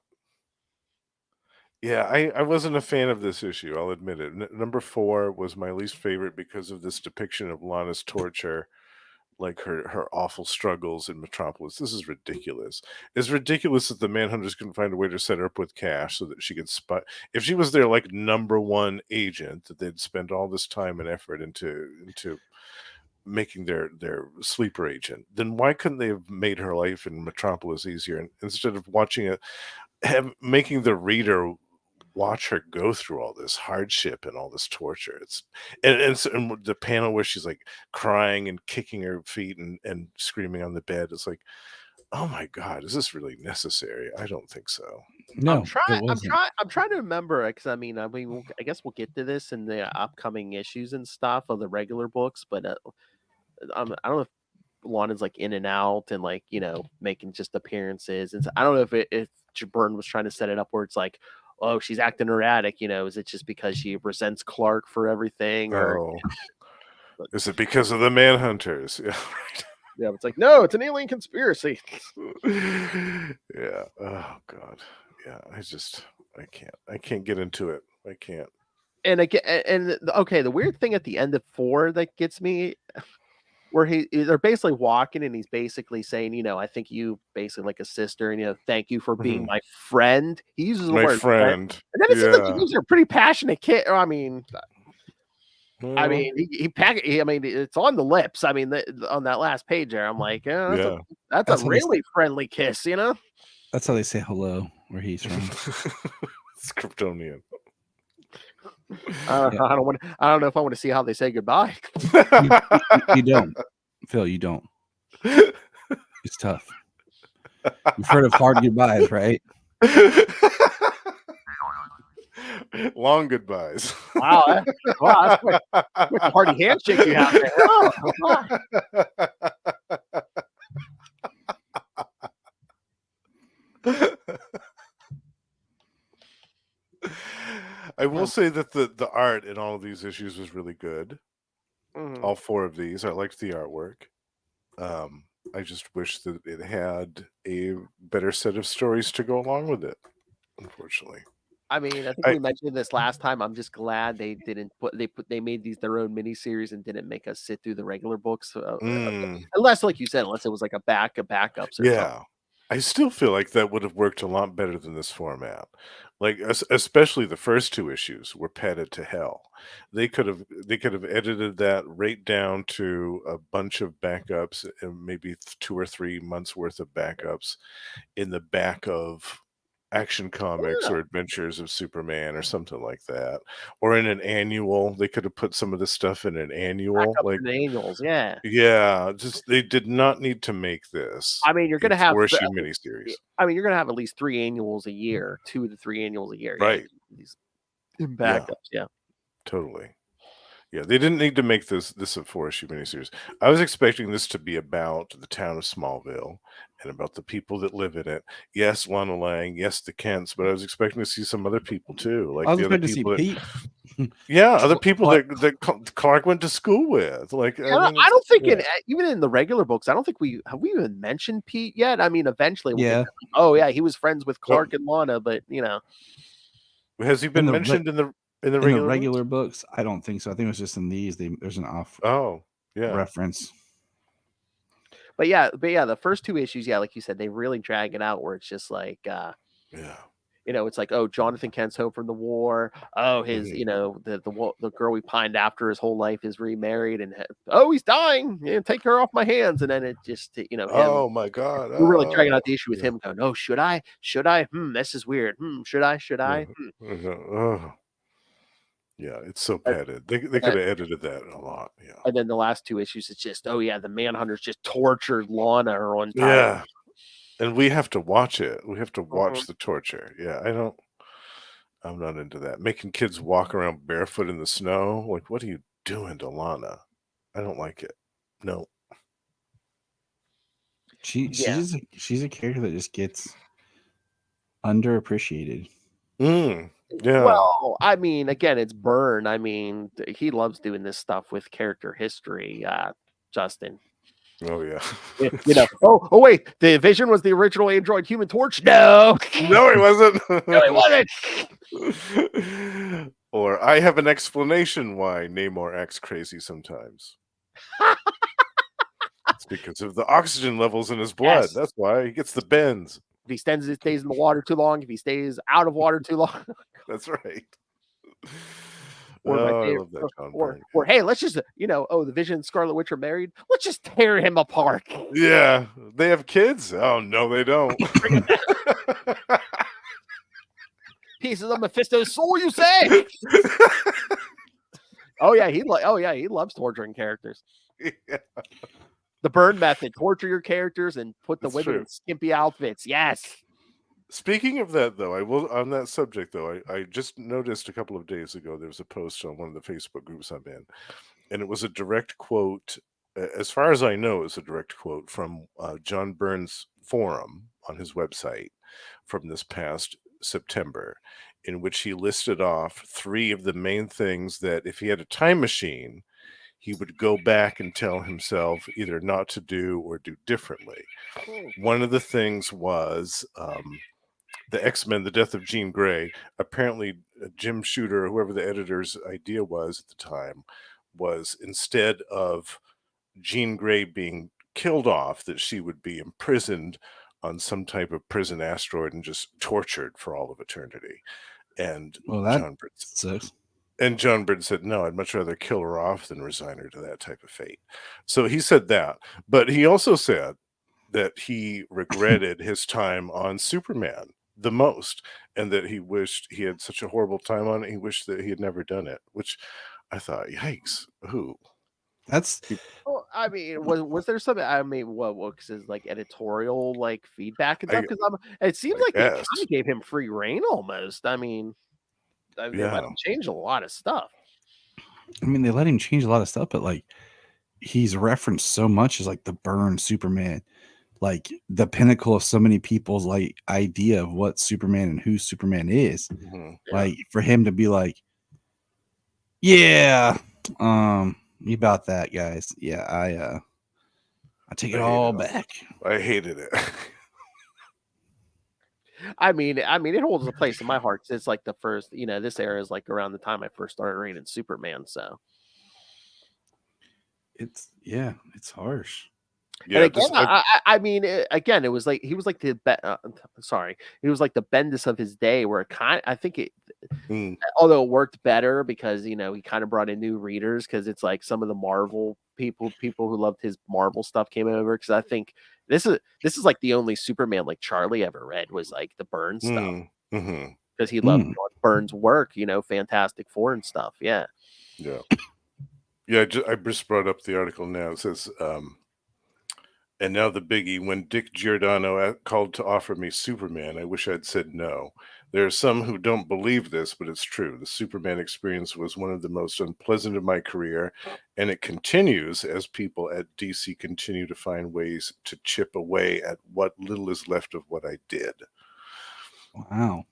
Yeah, I wasn't a fan of this issue, I'll admit it. Number 4 was my least favorite because of this depiction of Lana's torture, like her awful struggles in Metropolis. This is ridiculous. It's ridiculous that the Manhunters couldn't find a way to set her up with cash so that she could spy. If she was their like number 1 agent, that they'd spend all this time and effort into making their sleeper agent, then why couldn't they have made her life in Metropolis easier? And instead of watching it, making the reader watch her go through all this hardship and all this torture. And the panel where she's like crying and kicking her feet and screaming on the bed. It's like, oh my God, is this really necessary? I don't think so. No, I'm trying to remember because I mean, I guess we'll get to this in the upcoming issues and stuff of the regular books, but I don't know if Lana's like in and out and like making just appearances, and so, I don't know if Byrne was trying to set it up where it's like, oh, she's acting erratic. Is it just because she resents Clark for everything, or is it because of the Manhunters? Yeah, right. Yeah, it's like, no, it's an alien conspiracy. Yeah. Oh God. Yeah. I can't get into it. I can't. And again, okay, the weird thing at the end of 4 that gets me, where they're basically walking and he's basically saying, I think you basically like a sister, and thank you for being my friend. He uses the My word friend, friend. and then it seems like he Yeah. gives her a pretty passionate kiss. I mean, Well, it's on the lips. I mean, on that last page there, I'm like, yeah. that's That's a how they really friendly kiss, That's how they say hello where he's from. It's Kryptonian. I don't know if I want to see how they say goodbye. You don't, Phil. You don't. It's tough. You've heard of hard goodbyes, right? Long goodbyes. Wow, that's quite a hearty handshake you have there. Oh, I will say that the art in all of these issues was really good. Mhm. All 4 of these. I liked the artwork. I just wish that it had a better set of stories to go along with it, unfortunately. I mean, I think we mentioned this last time. I'm just glad they didn't they made these their own miniseries and didn't make us sit through the regular books. Unless, like you said, unless it was like a backups or something. Yeah. I still feel like that would have worked a lot better than this format. Like especially the first 2 issues were padded to hell. They could have edited that right down to a bunch of backups and maybe 2 or 3 months worth of backups in the back of Action Comics or Adventures of Superman or something like that. Or in an annual. They could have put some of this stuff in an annual. Backups and annuals, yeah. Yeah, just they did not need to make this. I mean, you're going to have 4-issue miniseries. I mean, you're going to have at least 3 annuals a year, 2 to 3 annuals a year. Right. These backups, yeah. Totally. Yeah, they didn't need to make this a 4-issue miniseries. I was expecting this to be about the town of Smallville and about the people that live in it. Yes, Lana Lang. Yes, the Kents. But I was expecting to see some other people too, like I was the other expecting to see people. Pete. Yeah, other people that Clark went to school with. Like, I don't think even in the regular books, I don't think we even mentioned Pete yet. I mean, eventually we'll get oh yeah, he was friends with Clark and Lana, but has he been mentioned in the regular books? I don't think so. I think it was just in these. There's an off reference. But yeah, the first 2 issues, like you said, they really drag it out where it's just like it's like, oh, Jonathan Kent's home from the war. Oh, his the girl we pined after his whole life is remarried, and oh, he's dying. Take her off my hands. And then it just oh my god, we're really dragging out the issue with him going, oh, should I this is weird. Should I Yeah, it's so padded. They could have edited that a lot. Yeah. And then the last 2 issues, it's just, oh yeah, the Manhunters just tortured Lana her entire Yeah. And we have to watch it. We have to watch the torture. Yeah, I'm not into that. Making kids walk around barefoot in the snow. Like, what are you doing to Lana? I don't like it. No. She's a character that just gets underappreciated. Yeah. Well, I mean, again, it's Byrne. I mean, he loves doing this stuff with character history, Justin. Oh yeah. Oh wait, the Vision was the original android Human Torch? No. No, he wasn't. No, he wasn't. Or I have an explanation why Namor acts crazy sometimes. It's because of the oxygen levels in his blood. Yes. That's why he gets the bends. If he stays in the water too long, if he stays out of water too long. That's right. Or I love that or hey, let's just the Vision and Scarlet Witch are married. Let's just tear him apart. Yeah, they have kids. Oh no, they don't. Pieces of Mephisto's soul, you say? Oh yeah, he loves torturing characters. Yeah. The Byrne method: torture your characters and put the women in skimpy outfits. Yes. Speaking of that, though, I will on that subject. Though, I just noticed a couple of days ago there was a post on one of the Facebook groups I'm in, and it was a direct quote. As far as I know, it's a direct quote from John Byrne's forum on his website from this past September, in which he listed off 3 of the main things that if he had a time machine, he would go back and tell himself either not to do or do differently. One of the things was the X-Men, the death of Jean Grey. Apparently, Jim Shooter, or whoever the editor's idea was at the time, was instead of Jean Grey being killed off, that she would be imprisoned on some type of prison asteroid and just tortured for all of eternity. And Well, that John Byrne sucks. and John Byrne said, no, I'd much rather kill her off than resign her to that type of fate. So he said that. But he also said that he regretted his time on Superman the most, and that he wished he had such a horrible time on it. He wished that he had never done it, which I thought, yikes, who? That's Well, I mean, was there something? I mean, what was his like editorial like feedback and stuff? Because it seems like they kind guess. of gave him free reign almost. I mean, they let him change a lot of stuff. I mean, they let him change a lot of stuff, but like he's referenced so much as like the Byrne Superman, like the pinnacle of so many people's like idea of what Superman and who Superman is. Mhm. Like for him to be like, yeah, about that, guys. Yeah, I take it all back. I hated it. I mean, it holds a place in my heart. 'Cause it's like the first, this era is like around the time I first started reading Superman. So It's harsh. Yeah, and again, I mean, again, it was like he was like he was like the Bendis of his day, where I think it, although it worked better because he kind of brought in new readers, because it's like some of the Marvel people who loved his Marvel stuff came over, because I think this is like the only Superman like Charlie ever read was like the Byrne stuff, because he loved Byrne's work, Fantastic Four and stuff. Yeah. I just brought up the article now. It says, and now the biggie, when Dick Giordano called to offer me Superman, I wish I'd said no. There are some who don't believe this, but it's true. The Superman experience was one of the most unpleasant of my career, and it continues as people at DC continue to find ways to chip away at what little is left of what I did. Wow.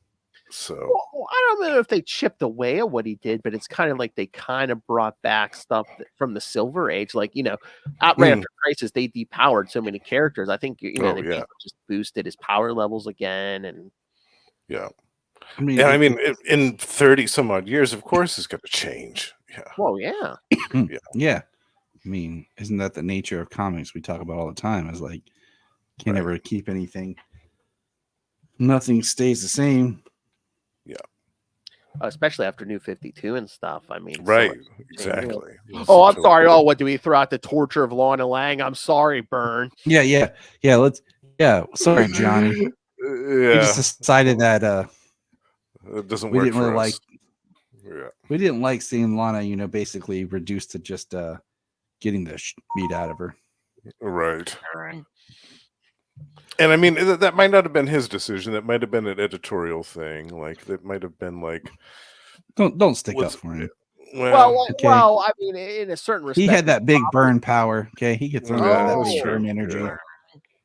So well, I don't know if they chipped away at what he did, but it's kind of like they kind of brought back stuff from the Silver Age. Like, right after Crisis, they depowered so many characters. I think, they just boosted his power levels again. And I mean, in 30 some odd years, of course, it's going to change. Yeah. Well, yeah. Yeah. I mean, isn't that the nature of comics we talk about all the time? Is like, can't ever keep anything. Nothing stays the same. Yeah. Especially after New 52 and stuff. I mean, exactly. Oh, I'm sorry. Oh, what do we throw out the torture of Lana Lang? I'm sorry, Byrne. Yeah. Sorry, Johnny. We just decided that it doesn't work. Didn't really us. We didn't like seeing Lana, basically reduced to just getting the meat out of her. Right. And I mean, that might not have been his decision. That might have been an editorial thing. Like, that might have been like, don't stick up for him. Well, I mean, in a certain respect, he had that big Byrne power. Okay, he could throw that big Byrne energy. Yeah.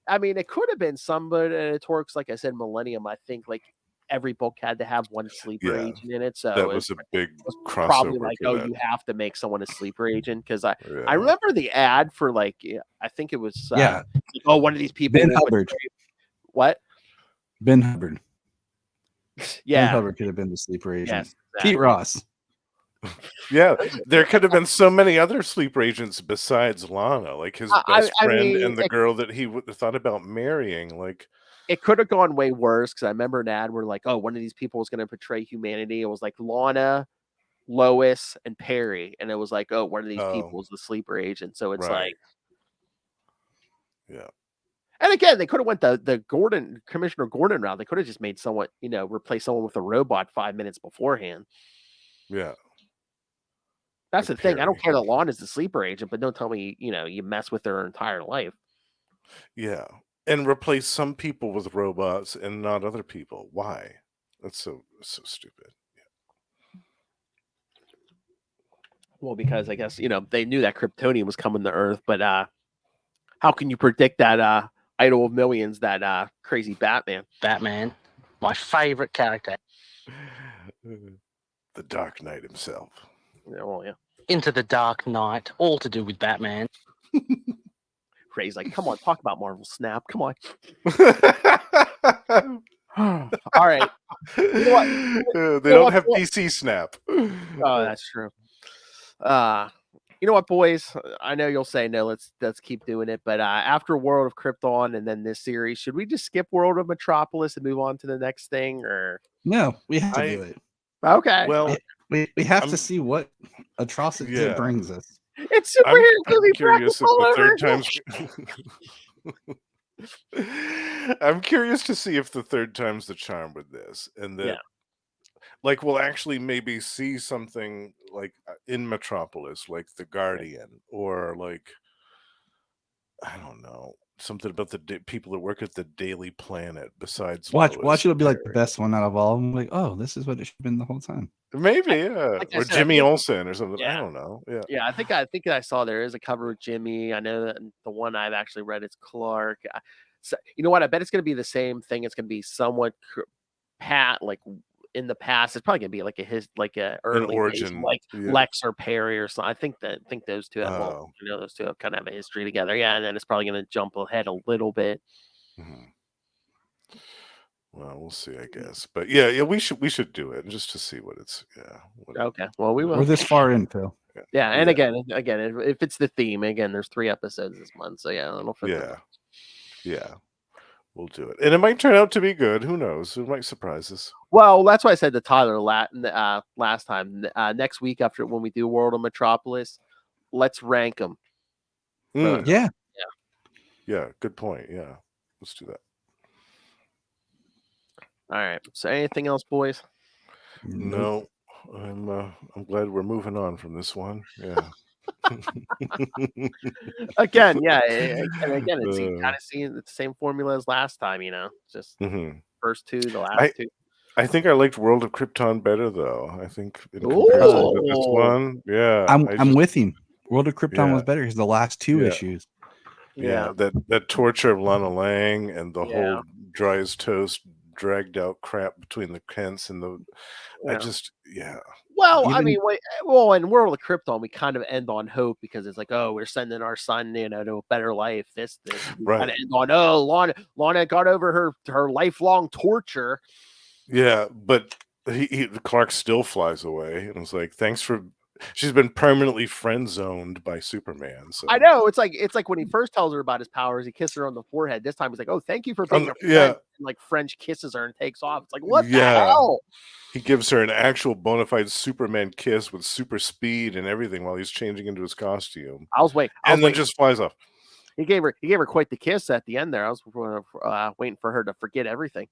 I mean, it could have been some, but editorial, like I said, Millennium. I think like every book had to have one sleeper agent in it, so that was a big crossover. Probably like, you have to make someone a sleeper agent, because I remember the ad for like, I think it was one of these people. Ben Hubbard. What? Ben Hubbard. Yeah, Ben Hubbard could have been the sleeper agent. Yes, exactly. Pete Ross. Yeah, there could have been so many other sleeper agents besides Lana, like his best friend and the girl that he thought about marrying. Like, it could have gone way worse, because I remember an ad where like, one of these people was going to portray humanity. It was like Lana, Lois, and Perry, and it was like, one of these people was the sleeper agent. So it's like, And again, they could have went the Commissioner Gordon route. They could have just made someone, replace someone with a robot 5 minutes beforehand. Yeah. That's the thing. I don't care that Lon is the sleeper agent, but don't tell me, you mess with their entire life. Yeah. And replace some people with robots and not other people. Why? That's so stupid. Yeah. Well, because I guess, they knew that Kryptonian was coming to Earth, but how can you predict that Idol of Millions, that crazy Batman? Batman, my favorite character. The Dark Knight himself. Yeah, well, yeah. Into the Dark Knight, all to do with Batman. Ray's like, come on, talk about Marvel Snap. Come on. All right. know what? They don't have PC Snap. Oh, that's true. You know what, boys? I know you'll say no. Let's keep doing it. But after World of Krypton and then this series, should we just skip World of Metropolis and move on to the next thing? Or No, we have to do it. okay, Well, we have to see what atrocities it Yeah. brings us. it's I'm superhero movie curious practice if all the over. third time's. I'm curious to see if the third time's the charm with this, and that, Yeah. like, we'll actually maybe see something like in Metropolis, like the Guardian, or like, I don't know, something about the people that work at the Daily Planet besides Watch Lois it'll be like and the best one out of all of them. Like, oh, this is what it should have been the whole time. Maybe, yeah, like I or said, Jimmy I think- Olsen or something. I Yeah. don't know. Yeah, Yeah, I think I saw there is a cover with Jimmy. I know that the one I've actually read is Clark. So, you know what? I bet it's going to be the same thing. It's going to be somewhat like in the past. It's probably going to be like a early days, origin, like yeah. Lex or Perry or something. I think those two have Oh. those two have kind of have a history together. Yeah, and then it's probably going to jump ahead a little bit. Mhm. Well, we'll see, I guess. But yeah, we should do it just to see what it's. Yeah. Okay, well we will. We're this far in, Phil. Yeah, and Yeah. again, if it's the theme, again, there's 3 episodes this month, so yeah, it'll fit. Yeah, we'll do it, and it might turn out to be good. Who knows? It might surprise us. Well, that's why I said to Tyler last time. Next week, after when we do World of Metropolis, let's rank them. Yeah. Yeah, good point. Yeah, let's do that. All right. So, anything else, boys? No, I'm glad we're moving on from this one. Yeah. Again, yeah, and again, it's Uh. kind of seeing the same formula as last time. Just Mhm. first 2, the last 2. I think I liked World of Krypton better, though. I think in comparison to this Ooh. one, yeah, I'm with him. World of Krypton was Yeah. better because the last 2 Yeah. issues. Yeah, that torture of Lana Lang and the whole dry as toast, dragged out crap between the Kents and the. I just, Well, I Even- mean, in World of Krypton, we kind of end on hope because it's like, oh, we're sending our son, to a better life. This, we Right. kind of end on, oh, Lana got over her lifelong torture. Yeah, but Clark still flies away, and it's like, thanks for. She's been permanently friend zoned by Superman. So I know it's like when he first tells her about his powers, he kisses her on the forehead. This time he's like, oh, thank you for being a friend. yeah. And like French kisses her and takes off. It's like, what the Yeah. hell? He gives her an actual bona fide Superman kiss with super speed and everything while he's changing into his costume, I was waiting. and then just flies off. He gave her quite the kiss at the end there. I was waiting for her to forget everything.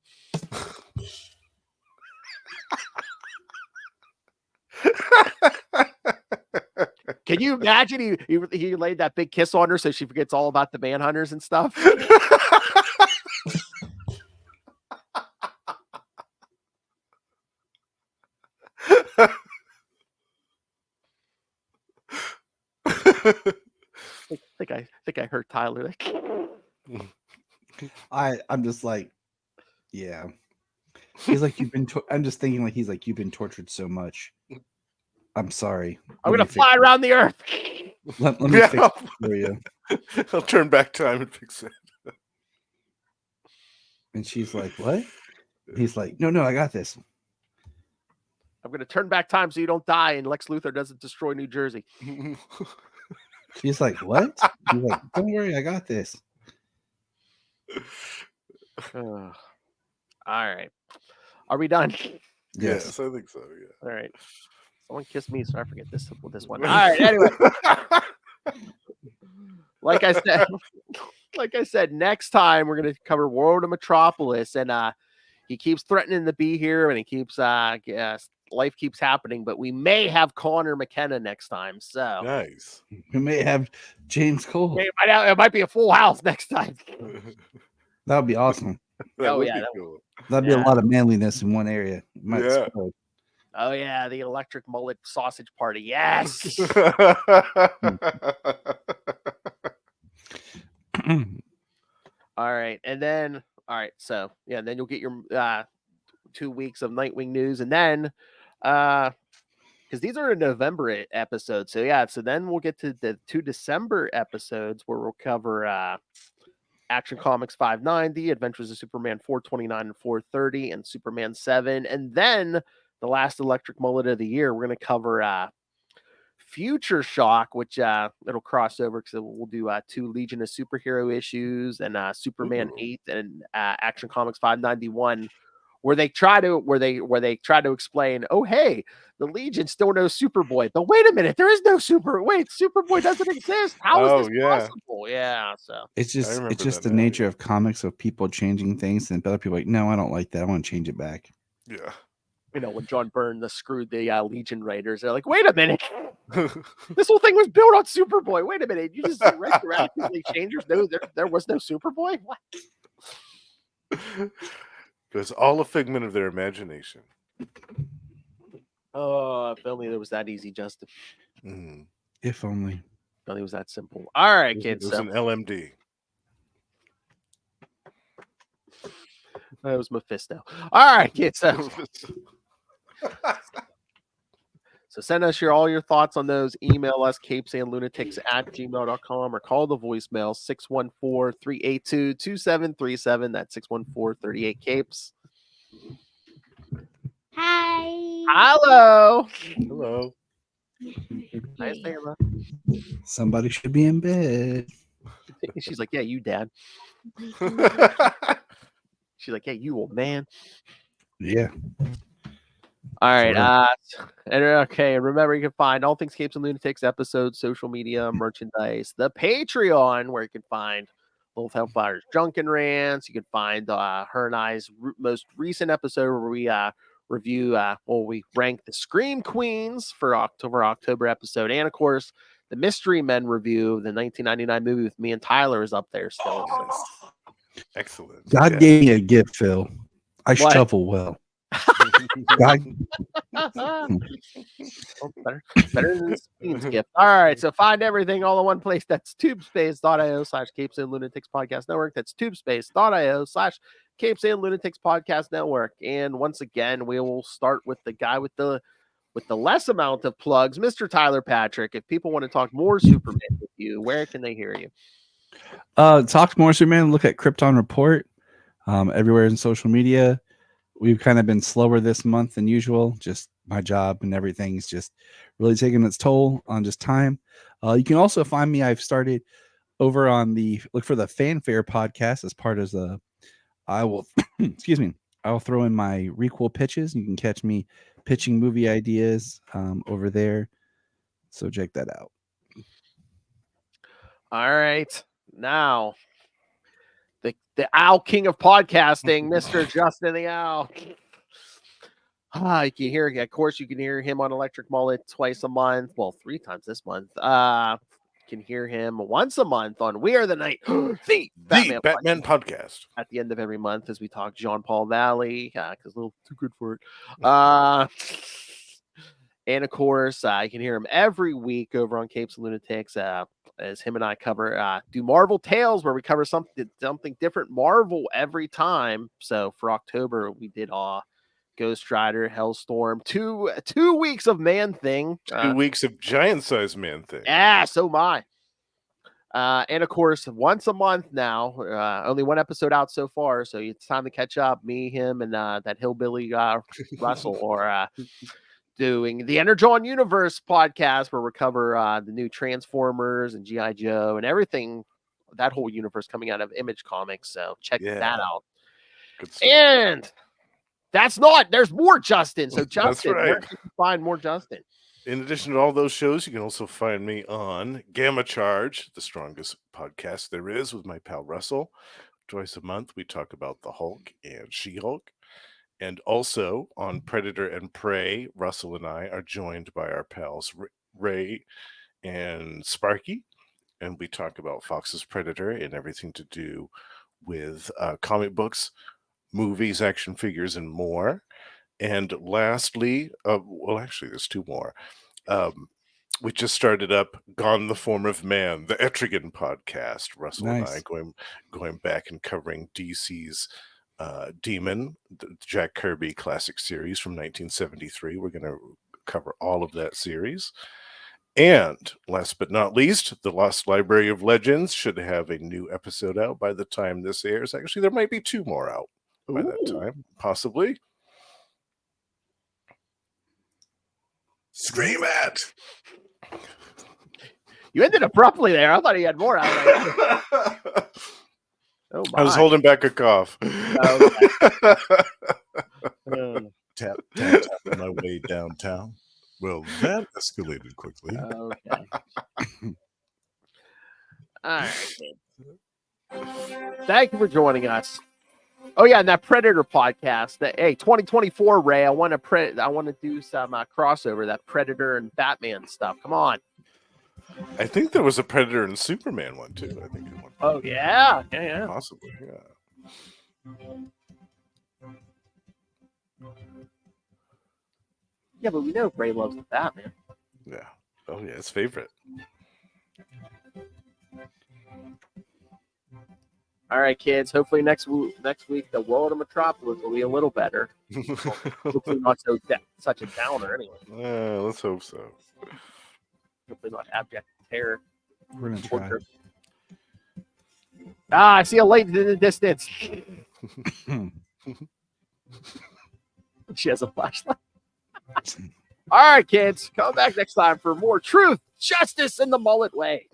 Can you imagine he laid that big kiss on her so she forgets all about the Manhunters and stuff? I think I heard Tyler. I'm just like, yeah. He's like, I'm just thinking like he's like, you've been tortured so much. I'm sorry. I'm gonna fly around the earth. Let me fix it for you. I'll turn back time and fix it. And she's like, what? He's like, no, I got this. I'm gonna turn back time so you don't die and Lex Luthor doesn't destroy New Jersey. She's like, what? He's like, don't worry, I got this. All right. Are we done? Yes, I think so. Yeah. All right. Someone kissed me, so I forget this one. All right. Anyway, like I said, next time we're gonna cover World of Metropolis, and he keeps threatening to be here, and he keeps life keeps happening, but we may have Connor McKenna next time. So Nice. We may have James Cole. it might be a full house next time. That would be awesome. That would be that cool. That'd be a lot of manliness in one area. Might Yeah. explode. Oh yeah, the Electric Mullet sausage party. Yes. All right, and then so yeah, then you'll get your 2 weeks of Nightwing news, and then because these are November episodes, so then we'll get to the 2 December episodes where we'll cover Action Comics 590, Adventures of Superman 429 and 430, and Superman 7. And then the last Electric Mullet of the year, we're going to cover Future Shock, which it'll cross over because we'll do 2 Legion of Superhero issues and Superman 8 and Action Comics 591, where they try to explain, oh hey, the Legion still knows Superboy, but wait a minute, there is no Superboy doesn't exist. How is this possible? Yeah, so it's just remember that the now, nature of comics of people changing things, and other people like, no, I don't like that. I want to change it back. Yeah. when John Byrne screwed the Legion writers, they're like, wait a minute, this whole thing was built on Superboy. Wait a minute, you just retroactively changed. No, there was no Superboy. What? It's all a figment of their imagination. Oh, if only there was that easy, Justin. If only. If only it was that simple. All right, It kids. was an LMD. That was Mephisto. All right, kids. So send us all your thoughts on those. Email us, CapesandLunatics@gmail.com, or call the voicemail, 614-382-2737. That's 614-38-CAPES. Hi. Hello. Hello. Nice day, man. Somebody should be in bed. She's like, yeah, you, Dad. She's like, yeah, you, old man. Yeah. All right. Okay. Remember, you can find all things Capes and Lunatics episodes, social media, merchandise, the Patreon, where you can find both Hellfire's Drunken Rants. You can find her and I's most recent episode where we review, we rank the Scream Queens for October episode. And of course, the Mystery Men review of the 1999 movie with me and Tyler is up there still. Excellent. God gave me a gift, Phil. I What? shovel well. God. Better than Bean's gift. All right, so find everything all in one place. That's tubespace.io/Capes and Lunatics Podcast Network. That's tubespace.io/Capes and Lunatics Podcast Network. And once again, we will start with the guy with the less amount of plugs, Mr. Tyler Patrick. If people want to talk more Superman with you, where can they hear you? Talk more Superman. Look at Krypton Report everywhere in social media. We've kind of been slower this month than usual. Just my job and everything's just really taking its toll on just time. You can also find me. I've started over on the look for the Fanfare podcast as part of the. I will excuse me. I will throw in my requel pitches. You can catch me pitching movie ideas over there. So check that out. All right, now the Owl King of podcasting, Mr. Justin the Owl. You can hear, of course, you can hear him on Electric Mullet twice a month. Well, 3 times this month. You can hear him once a month on We Are the Night, the Batman podcast. At the end of every month, as we talk Jean Paul Valley, because a little too good for it. And of course, you can hear him every week over on Capes and Lunatics. As him and I cover do Marvel Tales, where we cover something different Marvel every time. So for October, we did Ghost Rider, Hellstorm, 2 weeks of Man Thing, 2 weeks of giant size Man Thing. Yeah, so my. And of course, once a month now, only 1 episode out so far, so it's time to catch up. Me, him, and that hillbilly Russell, or doing the Energon Universe podcast, where we cover the new Transformers and G.I. Joe and everything, that whole universe coming out of Image Comics. So check that out. Good stuff. And there's more Justin. So Justin, where can you find more Justin? In addition to all those shows, you can also find me on Gamma Charge, the strongest podcast there is, with my pal Russell. Twice a month, we talk about the Hulk and She-Hulk. And also on Predator and Prey, Russell and I are joined by our pals Ray and Sparky. And we talk about Fox's Predator and everything to do with comic books, movies, action figures, and more. And lastly, actually, there's 2 more. We just started up Gone the Form of Man, the Etrigan podcast. Russell and I going back and covering DC's Demon, the Jack Kirby classic series from 1973. We're going to cover all of that series. And last but not least, the Lost Library of Legends should have a new episode out by the time this airs. Actually, there might be 2 more out by that time, possibly. Scream it! You ended abruptly there. I thought he had more out there. Oh my. I was holding back a cough. Tap, tap, tap on my way downtown. Well, that escalated quickly. Okay. All right. Thank you for joining us. Oh yeah, and that Predator podcast. That 2024, Ray. I want to do some crossover. That Predator and Batman stuff. Come on. I think there was a Predator and Superman one too. I think. Oh yeah, yeah. Possibly, yeah. Yeah, but we know Ray loves the Batman. Yeah. Oh yeah, his favorite. All right, kids. Hopefully next week the World of Metropolis will be a little better. Hopefully not such a downer anyway. Let's hope so. Hopefully not abject terror. We're gonna try. I see a light in the distance. She has a flashlight. All right, kids. Come back next time for more truth, justice, and the mullet way.